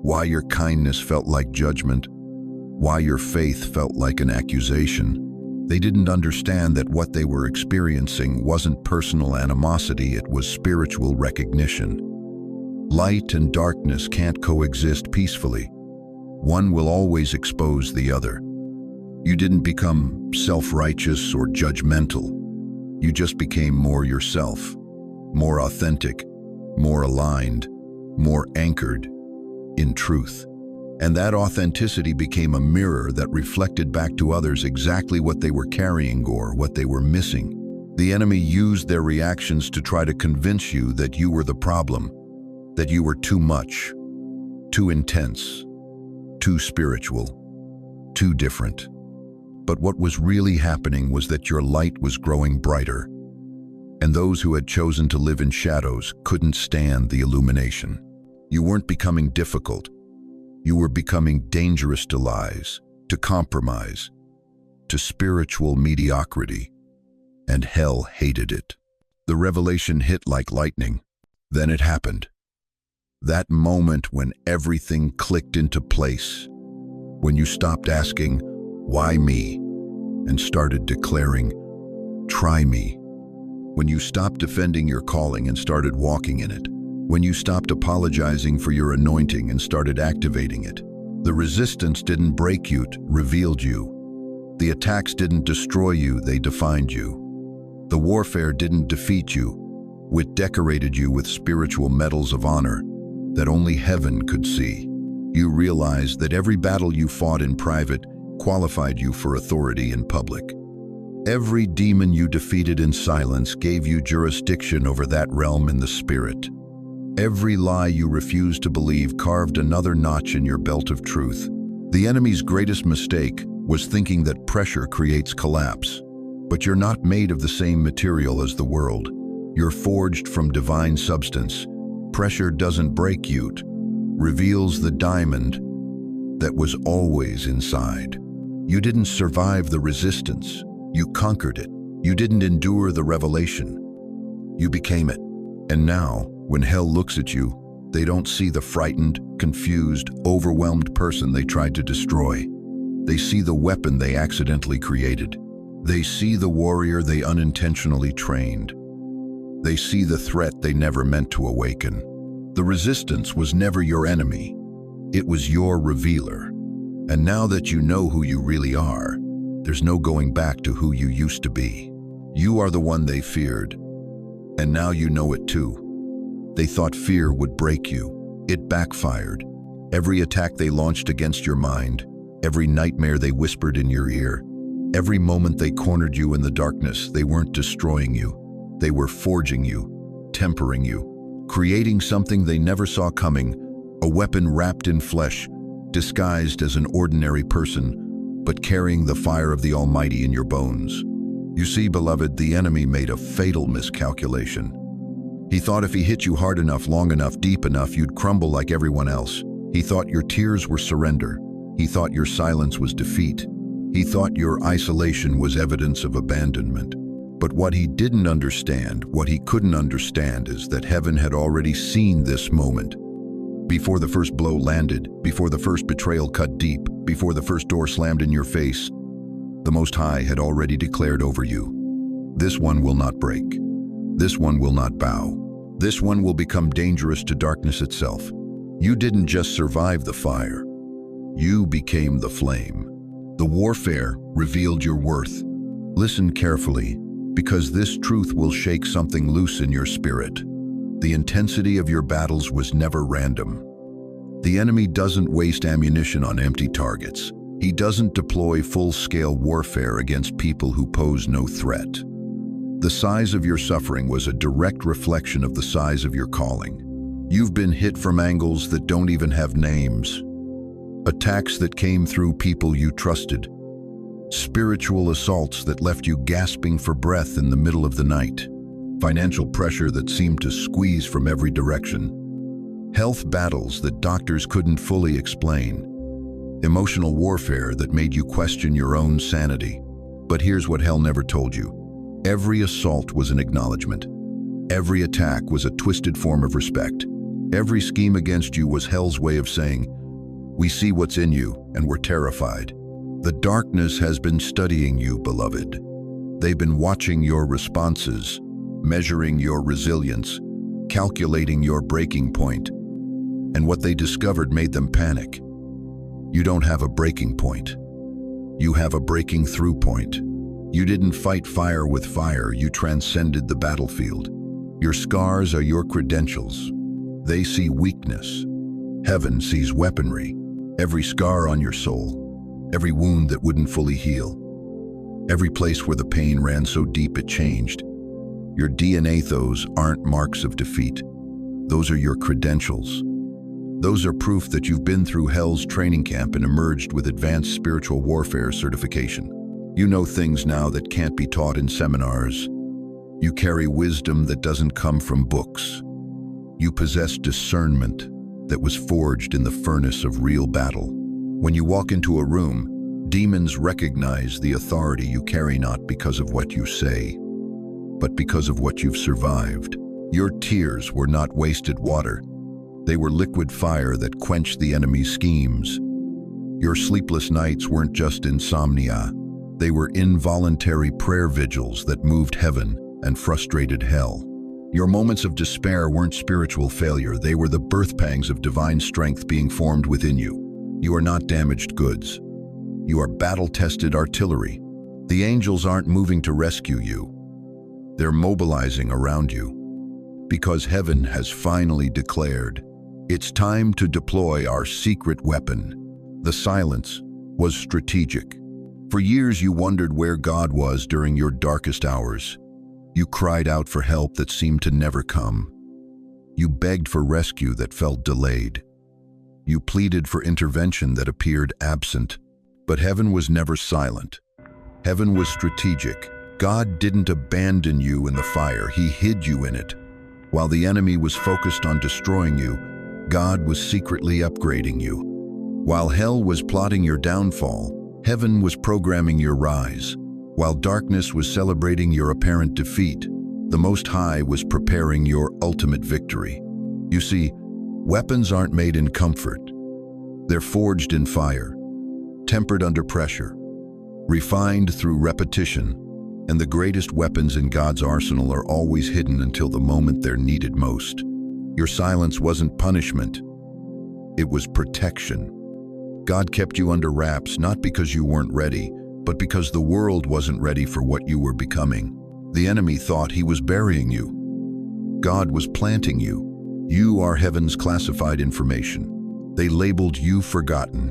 why your kindness felt like judgment, why your faith felt like an accusation. They didn't understand that what they were experiencing wasn't personal animosity, it was spiritual recognition. Light and darkness can't coexist peacefully. One will always expose the other. You didn't become self-righteous or judgmental. You just became more yourself, more authentic, more aligned, more anchored in truth. And that authenticity became a mirror that reflected back to others exactly what they were carrying or what they were missing. The enemy used their reactions to try to convince you that you were the problem, that you were too much, too intense, too spiritual, too different. But what was really happening was that your light was growing brighter, and those who had chosen to live in shadows couldn't stand the illumination. You weren't becoming difficult. You were becoming dangerous to lies, to compromise, to spiritual mediocrity, and hell hated it. The revelation hit like lightning. Then it happened. That moment when everything clicked into place, when you stopped asking, "Why me?" and started declaring, "Try me." When you stopped defending your calling and started walking in it. When you stopped apologizing for your anointing and started activating it. The resistance didn't break you, it revealed you. The attacks didn't destroy you, they defined you. The warfare didn't defeat you, it decorated you with spiritual medals of honor that only heaven could see. You realized that every battle you fought in private qualified you for authority in public. Every demon you defeated in silence gave you jurisdiction over that realm in the spirit. Every lie you refused to believe carved another notch in your belt of truth. The enemy's greatest mistake was thinking that pressure creates collapse. But you're not made of the same material as the world. You're forged from divine substance. Pressure doesn't break you, it reveals the diamond that was always inside. You didn't survive the resistance. You conquered it. You didn't endure the revelation. You became it. And now, when hell looks at you, they don't see the frightened, confused, overwhelmed person they tried to destroy. They see the weapon they accidentally created. They see the warrior they unintentionally trained. They see the threat they never meant to awaken. The resistance was never your enemy. It was your revealer. And now that you know who you really are, there's no going back to who you used to be. You are the one they feared. And now you know it too. They thought fear would break you. It backfired. Every attack they launched against your mind, every nightmare they whispered in your ear, every moment they cornered you in the darkness, they weren't destroying you. They were forging you, tempering you, creating something they never saw coming, a weapon wrapped in flesh, disguised as an ordinary person, but carrying the fire of the Almighty in your bones. You see, beloved, the enemy made a fatal miscalculation. He thought if he hit you hard enough, long enough, deep enough, you'd crumble like everyone else. He thought your tears were surrender. He thought your silence was defeat. He thought your isolation was evidence of abandonment. But what he didn't understand, what he couldn't understand, is that heaven had already seen this moment. Before the first blow landed, before the first betrayal cut deep, before the first door slammed in your face, the Most High had already declared over you, "This one will not break. This one will not bow. This one will become dangerous to darkness itself." You didn't just survive the fire. You became the flame. The warfare revealed your worth. Listen carefully, because this truth will shake something loose in your spirit. The intensity of your battles was never random. The enemy doesn't waste ammunition on empty targets. He doesn't deploy full-scale warfare against people who pose no threat. The size of your suffering was a direct reflection of the size of your calling. You've been hit from angles that don't even have names. Attacks that came through people you trusted. Spiritual assaults that left you gasping for breath in the middle of the night. Financial pressure that seemed to squeeze from every direction. Health battles that doctors couldn't fully explain. Emotional warfare that made you question your own sanity. But here's what hell never told you. Every assault was an acknowledgement. Every attack was a twisted form of respect. Every scheme against you was hell's way of saying, "We see what's in you, and we're terrified." The darkness has been studying you, beloved. They've been watching your responses, measuring your resilience, calculating your breaking point. And what they discovered made them panic. You don't have a breaking point. You have a breaking through point. You didn't fight fire with fire, you transcended the battlefield. Your scars are your credentials. They see weakness. Heaven sees weaponry. Every scar on your soul. Every wound that wouldn't fully heal. Every place where the pain ran so deep it changed. Your DNA, those aren't marks of defeat. Those are your credentials. Those are proof that you've been through hell's training camp and emerged with advanced spiritual warfare certification. You know things now that can't be taught in seminars. You carry wisdom that doesn't come from books. You possess discernment that was forged in the furnace of real battle. When you walk into a room, demons recognize the authority you carry not because of what you say, but because of what you've survived. Your tears were not wasted water. They were liquid fire that quenched the enemy's schemes. Your sleepless nights weren't just insomnia. They were involuntary prayer vigils that moved heaven and frustrated hell. Your moments of despair weren't spiritual failure. They were the birth pangs of divine strength being formed within you. You are not damaged goods. You are battle-tested artillery. The angels aren't moving to rescue you. They're mobilizing around you. Because heaven has finally declared, it's time to deploy our secret weapon. The silence was strategic. For years you wondered where God was during your darkest hours. You cried out for help that seemed to never come. You begged for rescue that felt delayed. You pleaded for intervention that appeared absent. But heaven was never silent. Heaven was strategic. God didn't abandon you in the fire, He hid you in it. While the enemy was focused on destroying you, God was secretly upgrading you. While hell was plotting your downfall, heaven was programming your rise. While darkness was celebrating your apparent defeat, the Most High was preparing your ultimate victory. You see, weapons aren't made in comfort. They're forged in fire, tempered under pressure, refined through repetition, and the greatest weapons in God's arsenal are always hidden until the moment they're needed most. Your silence wasn't punishment, it was protection. God kept you under wraps not because you weren't ready, but because the world wasn't ready for what you were becoming. The enemy thought he was burying you. God was planting you. You are heaven's classified information. They labeled you forgotten.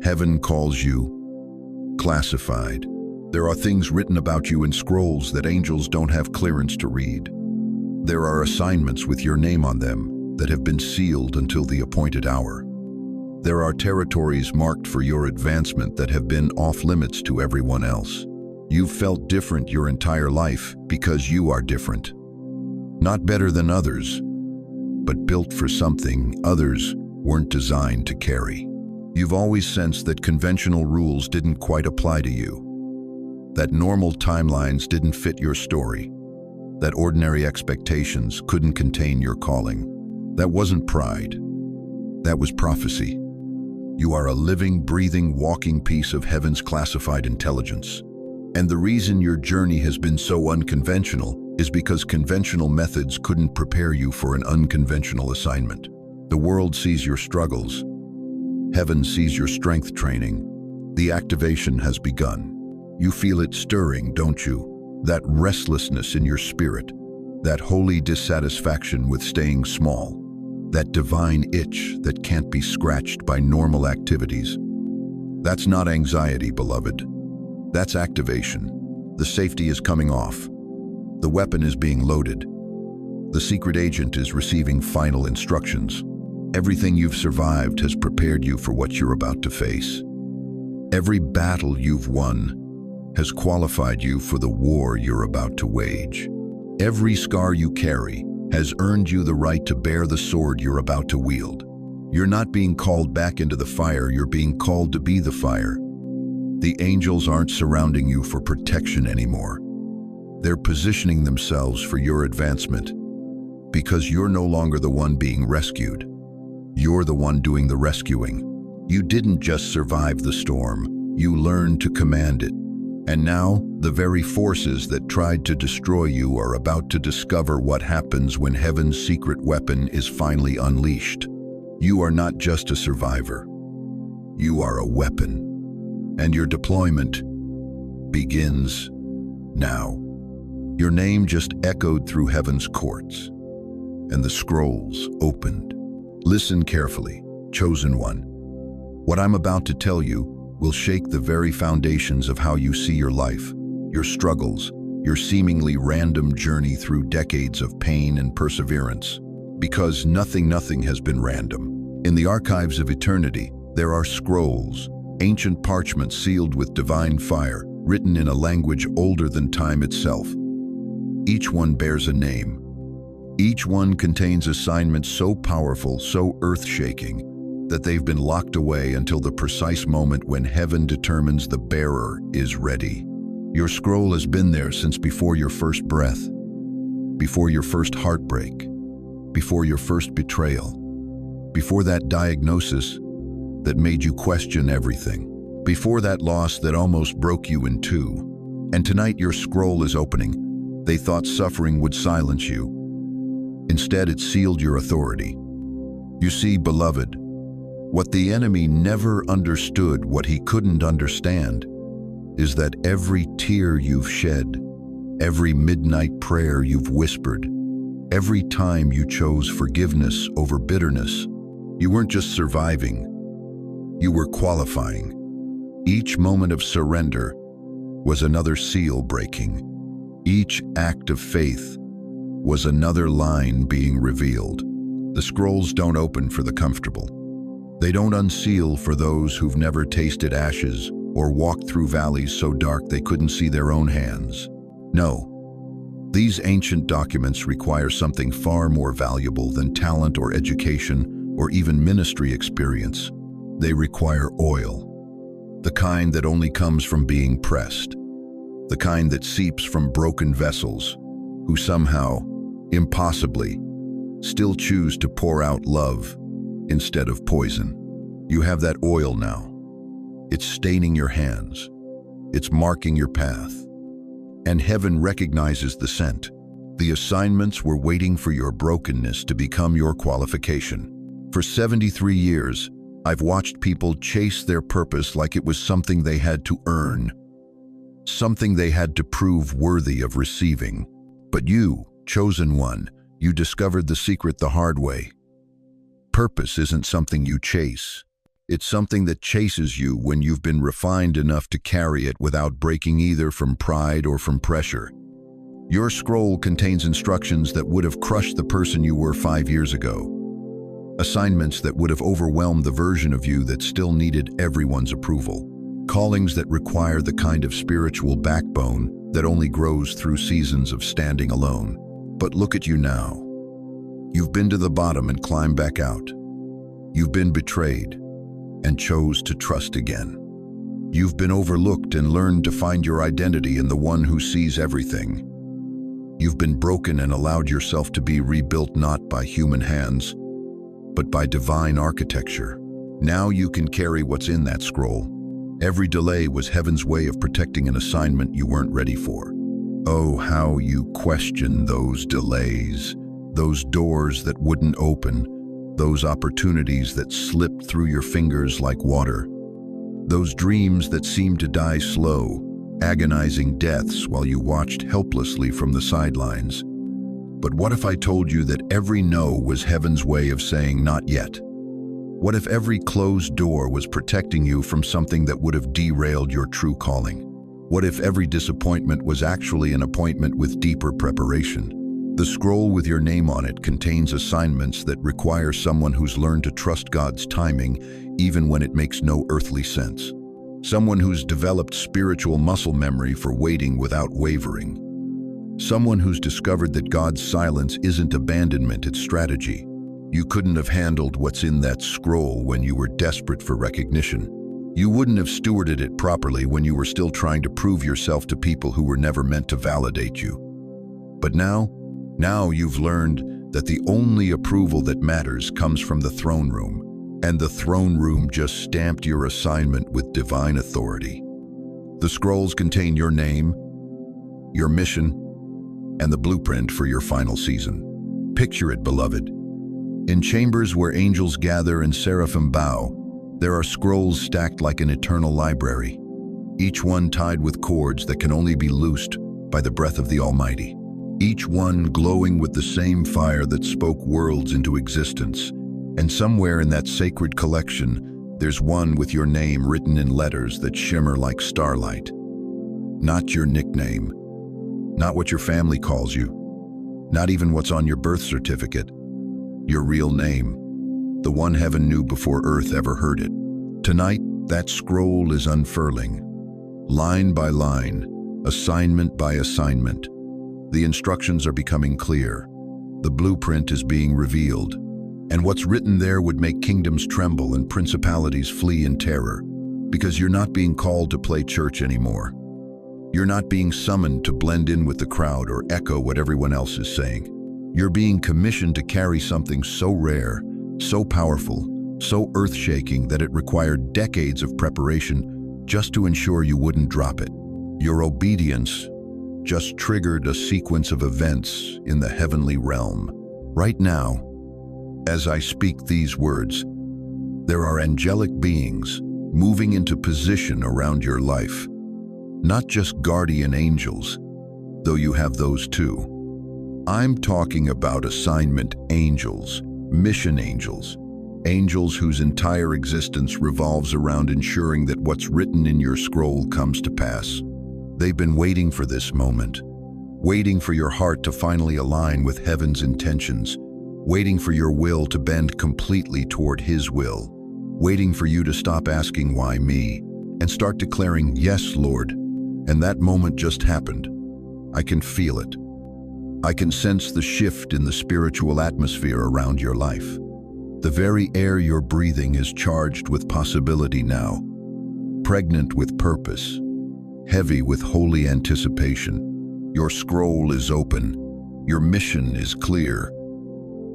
Heaven calls you classified. There are things written about you in scrolls that angels don't have clearance to read. There are assignments with your name on them that have been sealed until the appointed hour. There are territories marked for your advancement that have been off limits to everyone else. You've felt different your entire life because you are different. Not better than others, but built for something others weren't designed to carry. You've always sensed that conventional rules didn't quite apply to you, that normal timelines didn't fit your story, that ordinary expectations couldn't contain your calling. That wasn't pride. That was prophecy. You are a living, breathing, walking piece of heaven's classified intelligence. And the reason your journey has been so unconventional is because conventional methods couldn't prepare you for an unconventional assignment. The world sees your struggles. Heaven sees your strength training. The activation has begun. You feel it stirring, don't you? That restlessness in your spirit, that holy dissatisfaction with staying small, that divine itch that can't be scratched by normal activities. That's not anxiety, beloved. That's activation. The safety is coming off. The weapon is being loaded. The secret agent is receiving final instructions. Everything you've survived has prepared you for what you're about to face. Every battle you've won has qualified you for the war you're about to wage. Every scar you carry has earned you the right to bear the sword you're about to wield. You're not being called back into the fire, you're being called to be the fire. The angels aren't surrounding you for protection anymore. They're positioning themselves for your advancement, because you're no longer the one being rescued. You're the one doing the rescuing. You didn't just survive the storm, you learned to command it. And now, the very forces that tried to destroy you are about to discover what happens when heaven's secret weapon is finally unleashed. You are not just a survivor. You are a weapon. And your deployment begins now. Your name just echoed through heaven's courts, and the scrolls opened. Listen carefully, chosen one. What I'm about to tell you will shake the very foundations of how you see your life, your struggles, your seemingly random journey through decades of pain and perseverance. Because nothing has been random. In the archives of eternity, there are scrolls, ancient parchments sealed with divine fire, written in a language older than time itself. Each one bears a name. Each one contains assignments so powerful, so earth-shaking, that they've been locked away until the precise moment when heaven determines the bearer is ready. Your scroll has been there since before your first breath, before your first heartbreak, before your first betrayal, before that diagnosis that made you question everything, before that loss that almost broke you in two. And tonight your scroll is opening. They thought suffering would silence you. Instead, it sealed your authority. You see, beloved, what the enemy never understood, what he couldn't understand, is that every tear you've shed, every midnight prayer you've whispered, every time you chose forgiveness over bitterness, you weren't just surviving, you were qualifying. Each moment of surrender was another seal breaking. Each act of faith was another line being revealed. The scrolls don't open for the comfortable. They don't unseal for those who've never tasted ashes or walked through valleys so dark they couldn't see their own hands. No, these ancient documents require something far more valuable than talent or education or even ministry experience. They require oil, the kind that only comes from being pressed, the kind that seeps from broken vessels who somehow, impossibly, still choose to pour out love instead of poison. You have that oil now. It's staining your hands. It's marking your path. And heaven recognizes the scent. The assignments were waiting for your brokenness to become your qualification. For 73 years, I've watched people chase their purpose like it was something they had to earn, something they had to prove worthy of receiving. But you, chosen one, you discovered the secret the hard way. Purpose isn't something you chase. It's something that chases you when you've been refined enough to carry it without breaking either from pride or from pressure. Your scroll contains instructions that would have crushed the person you were 5 years ago. Assignments that would have overwhelmed the version of you that still needed everyone's approval. Callings that require the kind of spiritual backbone that only grows through seasons of standing alone. But look at you now. You've been to the bottom and climbed back out. You've been betrayed and chose to trust again. You've been overlooked and learned to find your identity in the one who sees everything. You've been broken and allowed yourself to be rebuilt not by human hands, but by divine architecture. Now you can carry what's in that scroll. Every delay was heaven's way of protecting an assignment you weren't ready for. Oh, how you questioned those delays, those doors that wouldn't open, those opportunities that slipped through your fingers like water, those dreams that seemed to die slow, agonizing deaths while you watched helplessly from the sidelines. But what if I told you that every no was heaven's way of saying not yet? What if every closed door was protecting you from something that would have derailed your true calling? What if every disappointment was actually an appointment with deeper preparation? The scroll with your name on it contains assignments that require someone who's learned to trust God's timing even when it makes no earthly sense. Someone who's developed spiritual muscle memory for waiting without wavering. Someone who's discovered that God's silence isn't abandonment, it's strategy. You couldn't have handled what's in that scroll when you were desperate for recognition. You wouldn't have stewarded it properly when you were still trying to prove yourself to people who were never meant to validate you. But now you've learned that the only approval that matters comes from the throne room, and the throne room just stamped your assignment with divine authority. The scrolls contain your name, your mission, and the blueprint for your final season. Picture it, beloved. In chambers where angels gather and seraphim bow, there are scrolls stacked like an eternal library, each one tied with cords that can only be loosed by the breath of the Almighty. Each one glowing with the same fire that spoke worlds into existence. And somewhere in that sacred collection, there's one with your name written in letters that shimmer like starlight. Not your nickname, not what your family calls you, not even what's on your birth certificate. Your real name, the one heaven knew before earth ever heard it. Tonight, that scroll is unfurling, line by line, assignment by assignment. The instructions are becoming clear. The blueprint is being revealed. And what's written there would make kingdoms tremble and principalities flee in terror, because you're not being called to play church anymore. You're not being summoned to blend in with the crowd or echo what everyone else is saying. You're being commissioned to carry something so rare, so powerful, so earth-shaking that it required decades of preparation just to ensure you wouldn't drop it. Your obedience just triggered a sequence of events in the heavenly realm. Right now, as I speak these words, there are angelic beings moving into position around your life. Not just guardian angels, though you have those too. I'm talking about assignment angels, mission angels, angels whose entire existence revolves around ensuring that what's written in your scroll comes to pass. They've been waiting for this moment, waiting for your heart to finally align with heaven's intentions, waiting for your will to bend completely toward His will, waiting for you to stop asking why me and start declaring, yes, Lord. And that moment just happened. I can feel it. I can sense the shift in the spiritual atmosphere around your life. The very air you're breathing is charged with possibility now, pregnant with purpose, heavy with holy anticipation. Your scroll is open. Your mission is clear.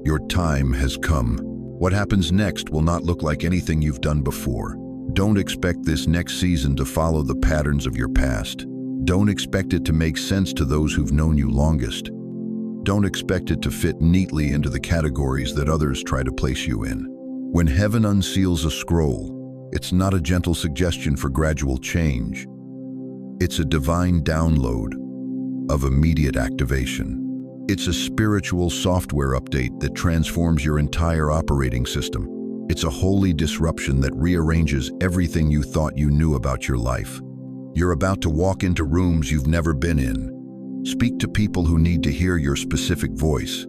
Your time has come. What happens next will not look like anything you've done before. Don't expect this next season to follow the patterns of your past. Don't expect it to make sense to those who've known you longest. Don't expect it to fit neatly into the categories that others try to place you in. When heaven unseals a scroll, it's not a gentle suggestion for gradual change. It's a divine download of immediate activation. It's a spiritual software update that transforms your entire operating system. It's a holy disruption that rearranges everything you thought you knew about your life. You're about to walk into rooms you've never been in. Speak to people who need to hear your specific voice.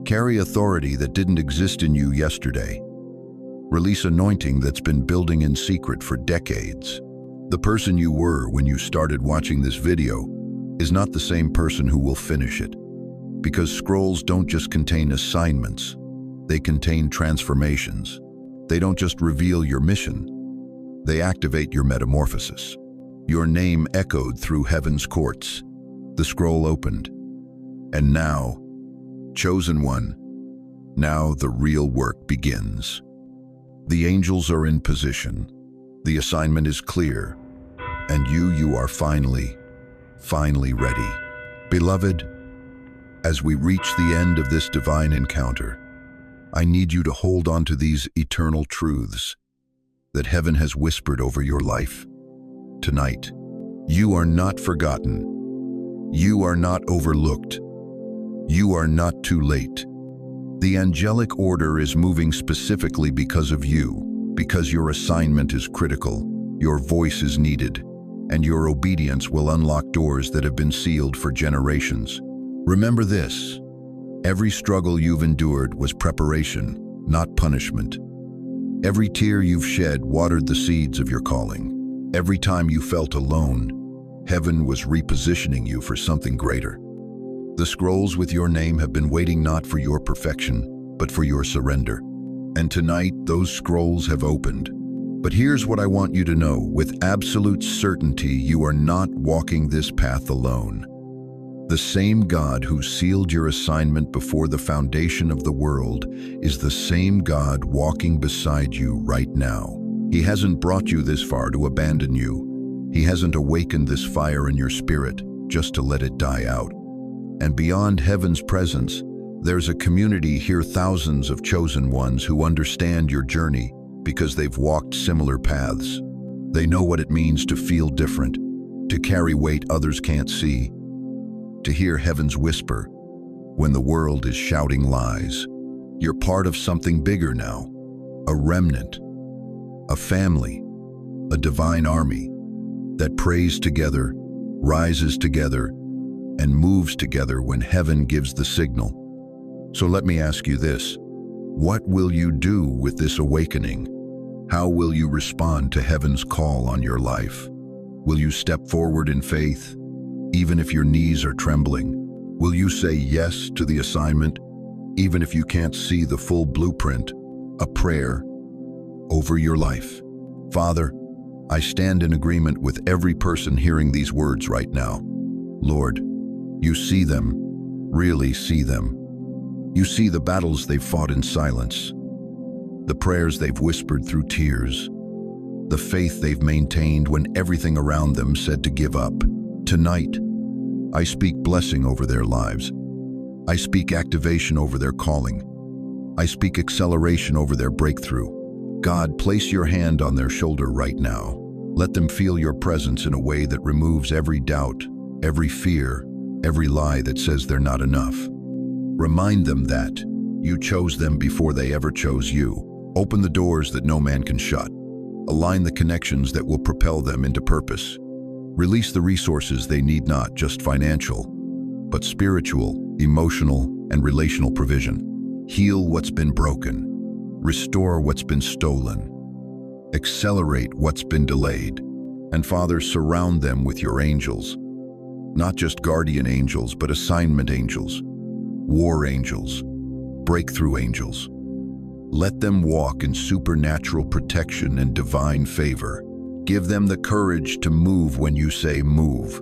Carry authority that didn't exist in you yesterday. Release anointing that's been building in secret for decades. The person you were when you started watching this video is not the same person who will finish it. Because scrolls don't just contain assignments, they contain transformations. They don't just reveal your mission, they activate your metamorphosis. Your name echoed through heaven's courts. The scroll opened. And now, chosen one, now the real work begins. The angels are in position. The assignment is clear. And you are finally ready. Beloved, as we reach the end of this divine encounter, I need you to hold on to these eternal truths that heaven has whispered over your life. Tonight, you are not forgotten. You are not overlooked. You are not too late. The angelic order is moving specifically because of you, because your assignment is critical, your voice is needed, and your obedience will unlock doors that have been sealed for generations. Remember this: every struggle you've endured was preparation, not punishment. Every tear you've shed watered the seeds of your calling. Every time you felt alone, heaven was repositioning you for something greater. The scrolls with your name have been waiting not for your perfection, but for your surrender. And tonight, those scrolls have opened. But here's what I want you to know. With absolute certainty, you are not walking this path alone. The same God who sealed your assignment before the foundation of the world is the same God walking beside you right now. He hasn't brought you this far to abandon you. He hasn't awakened this fire in your spirit just to let it die out. And beyond heaven's presence, there's a community here, thousands of chosen ones who understand your journey because they've walked similar paths. They know what it means to feel different, to carry weight others can't see, to hear heaven's whisper when the world is shouting lies. You're part of something bigger now, a remnant, a family, a divine army that prays together, rises together, and moves together when heaven gives the signal. So let me ask you this: what will you do with this awakening? How will you respond to heaven's call on your life? Will you step forward in faith, even if your knees are trembling? Will you say yes to the assignment, even if you can't see the full blueprint? A prayer over your life. Father, I stand in agreement with every person hearing these words right now. Lord, you see them, really see them. You see the battles they've fought in silence, the prayers they've whispered through tears, the faith they've maintained when everything around them said to give up. Tonight, I speak blessing over their lives. I speak activation over their calling. I speak acceleration over their breakthrough. God, place your hand on their shoulder right now. Let them feel your presence in a way that removes every doubt, every fear, every lie that says they're not enough. Remind them that you chose them before they ever chose you. Open the doors that no man can shut. Align the connections that will propel them into purpose. Release the resources they need, not just financial, but spiritual, emotional, and relational provision. Heal what's been broken. Restore what's been stolen. Accelerate what's been delayed. And Father, surround them with your angels. Not just guardian angels, but assignment angels, war angels, breakthrough angels. Let them walk in supernatural protection and divine favor. Give them the courage to move when you say move,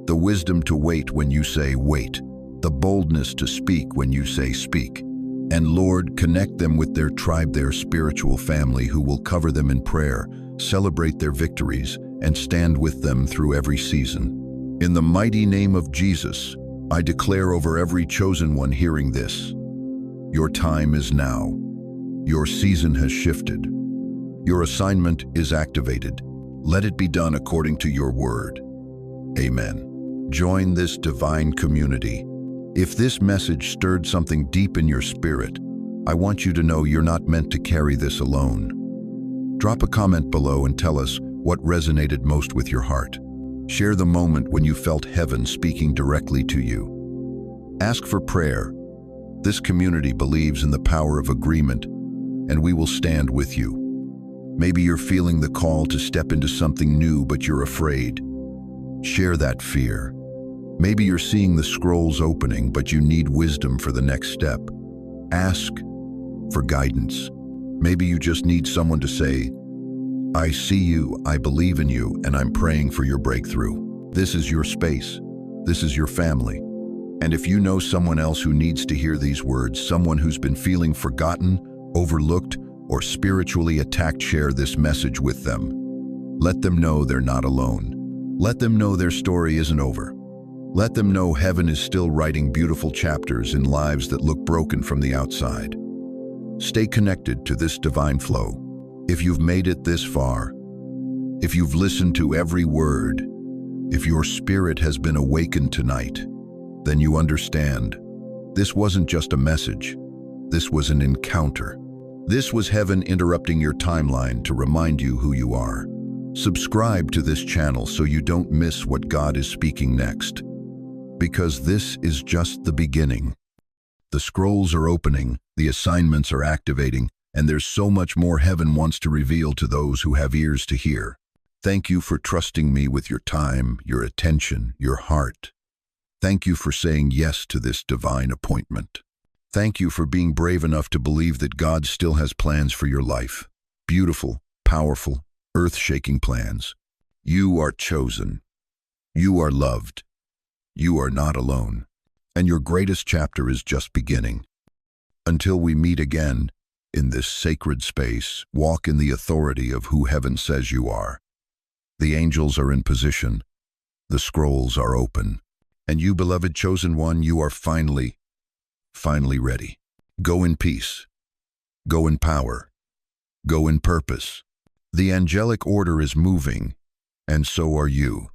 the wisdom to wait when you say wait, the boldness to speak when you say speak. And Lord, connect them with their tribe, their spiritual family who will cover them in prayer, celebrate their victories, and stand with them through every season. In the mighty name of Jesus, I declare over every chosen one hearing this: your time is now. Your season has shifted. Your assignment is activated. Let it be done according to your word. Amen. Join this divine community. If this message stirred something deep in your spirit, I want you to know you're not meant to carry this alone. Drop a comment below and tell us what resonated most with your heart. Share the moment when you felt heaven speaking directly to you. Ask for prayer. This community believes in the power of agreement, and we will stand with you. Maybe you're feeling the call to step into something new, but you're afraid. Share that fear. Maybe you're seeing the scrolls opening, but you need wisdom for the next step. Ask for guidance. Maybe you just need someone to say, I see you, I believe in you, and I'm praying for your breakthrough. This is your space. This is your family. And if you know someone else who needs to hear these words, someone who's been feeling forgotten, overlooked, or spiritually attacked, share this message with them. Let them know they're not alone. Let them know their story isn't over. Let them know heaven is still writing beautiful chapters in lives that look broken from the outside. Stay connected to this divine flow. If you've made it this far, if you've listened to every word, if your spirit has been awakened tonight, then you understand. This wasn't just a message. This was an encounter. This was heaven interrupting your timeline to remind you who you are. Subscribe to this channel so you don't miss what God is speaking next. Because this is just the beginning. The scrolls are opening, the assignments are activating, and there's so much more heaven wants to reveal to those who have ears to hear. Thank you for trusting me with your time, your attention, your heart. Thank you for saying yes to this divine appointment. Thank you for being brave enough to believe that God still has plans for your life. Beautiful, powerful, earth-shaking plans. You are chosen. You are loved. You are not alone. And your greatest chapter is just beginning. Until we meet again, in this sacred space, walk in the authority of who heaven says you are. The angels are in position. The scrolls are open. And you, beloved chosen one, you are finally ready. Go in peace. Go in power. Go in purpose. The angelic order is moving, and so are you.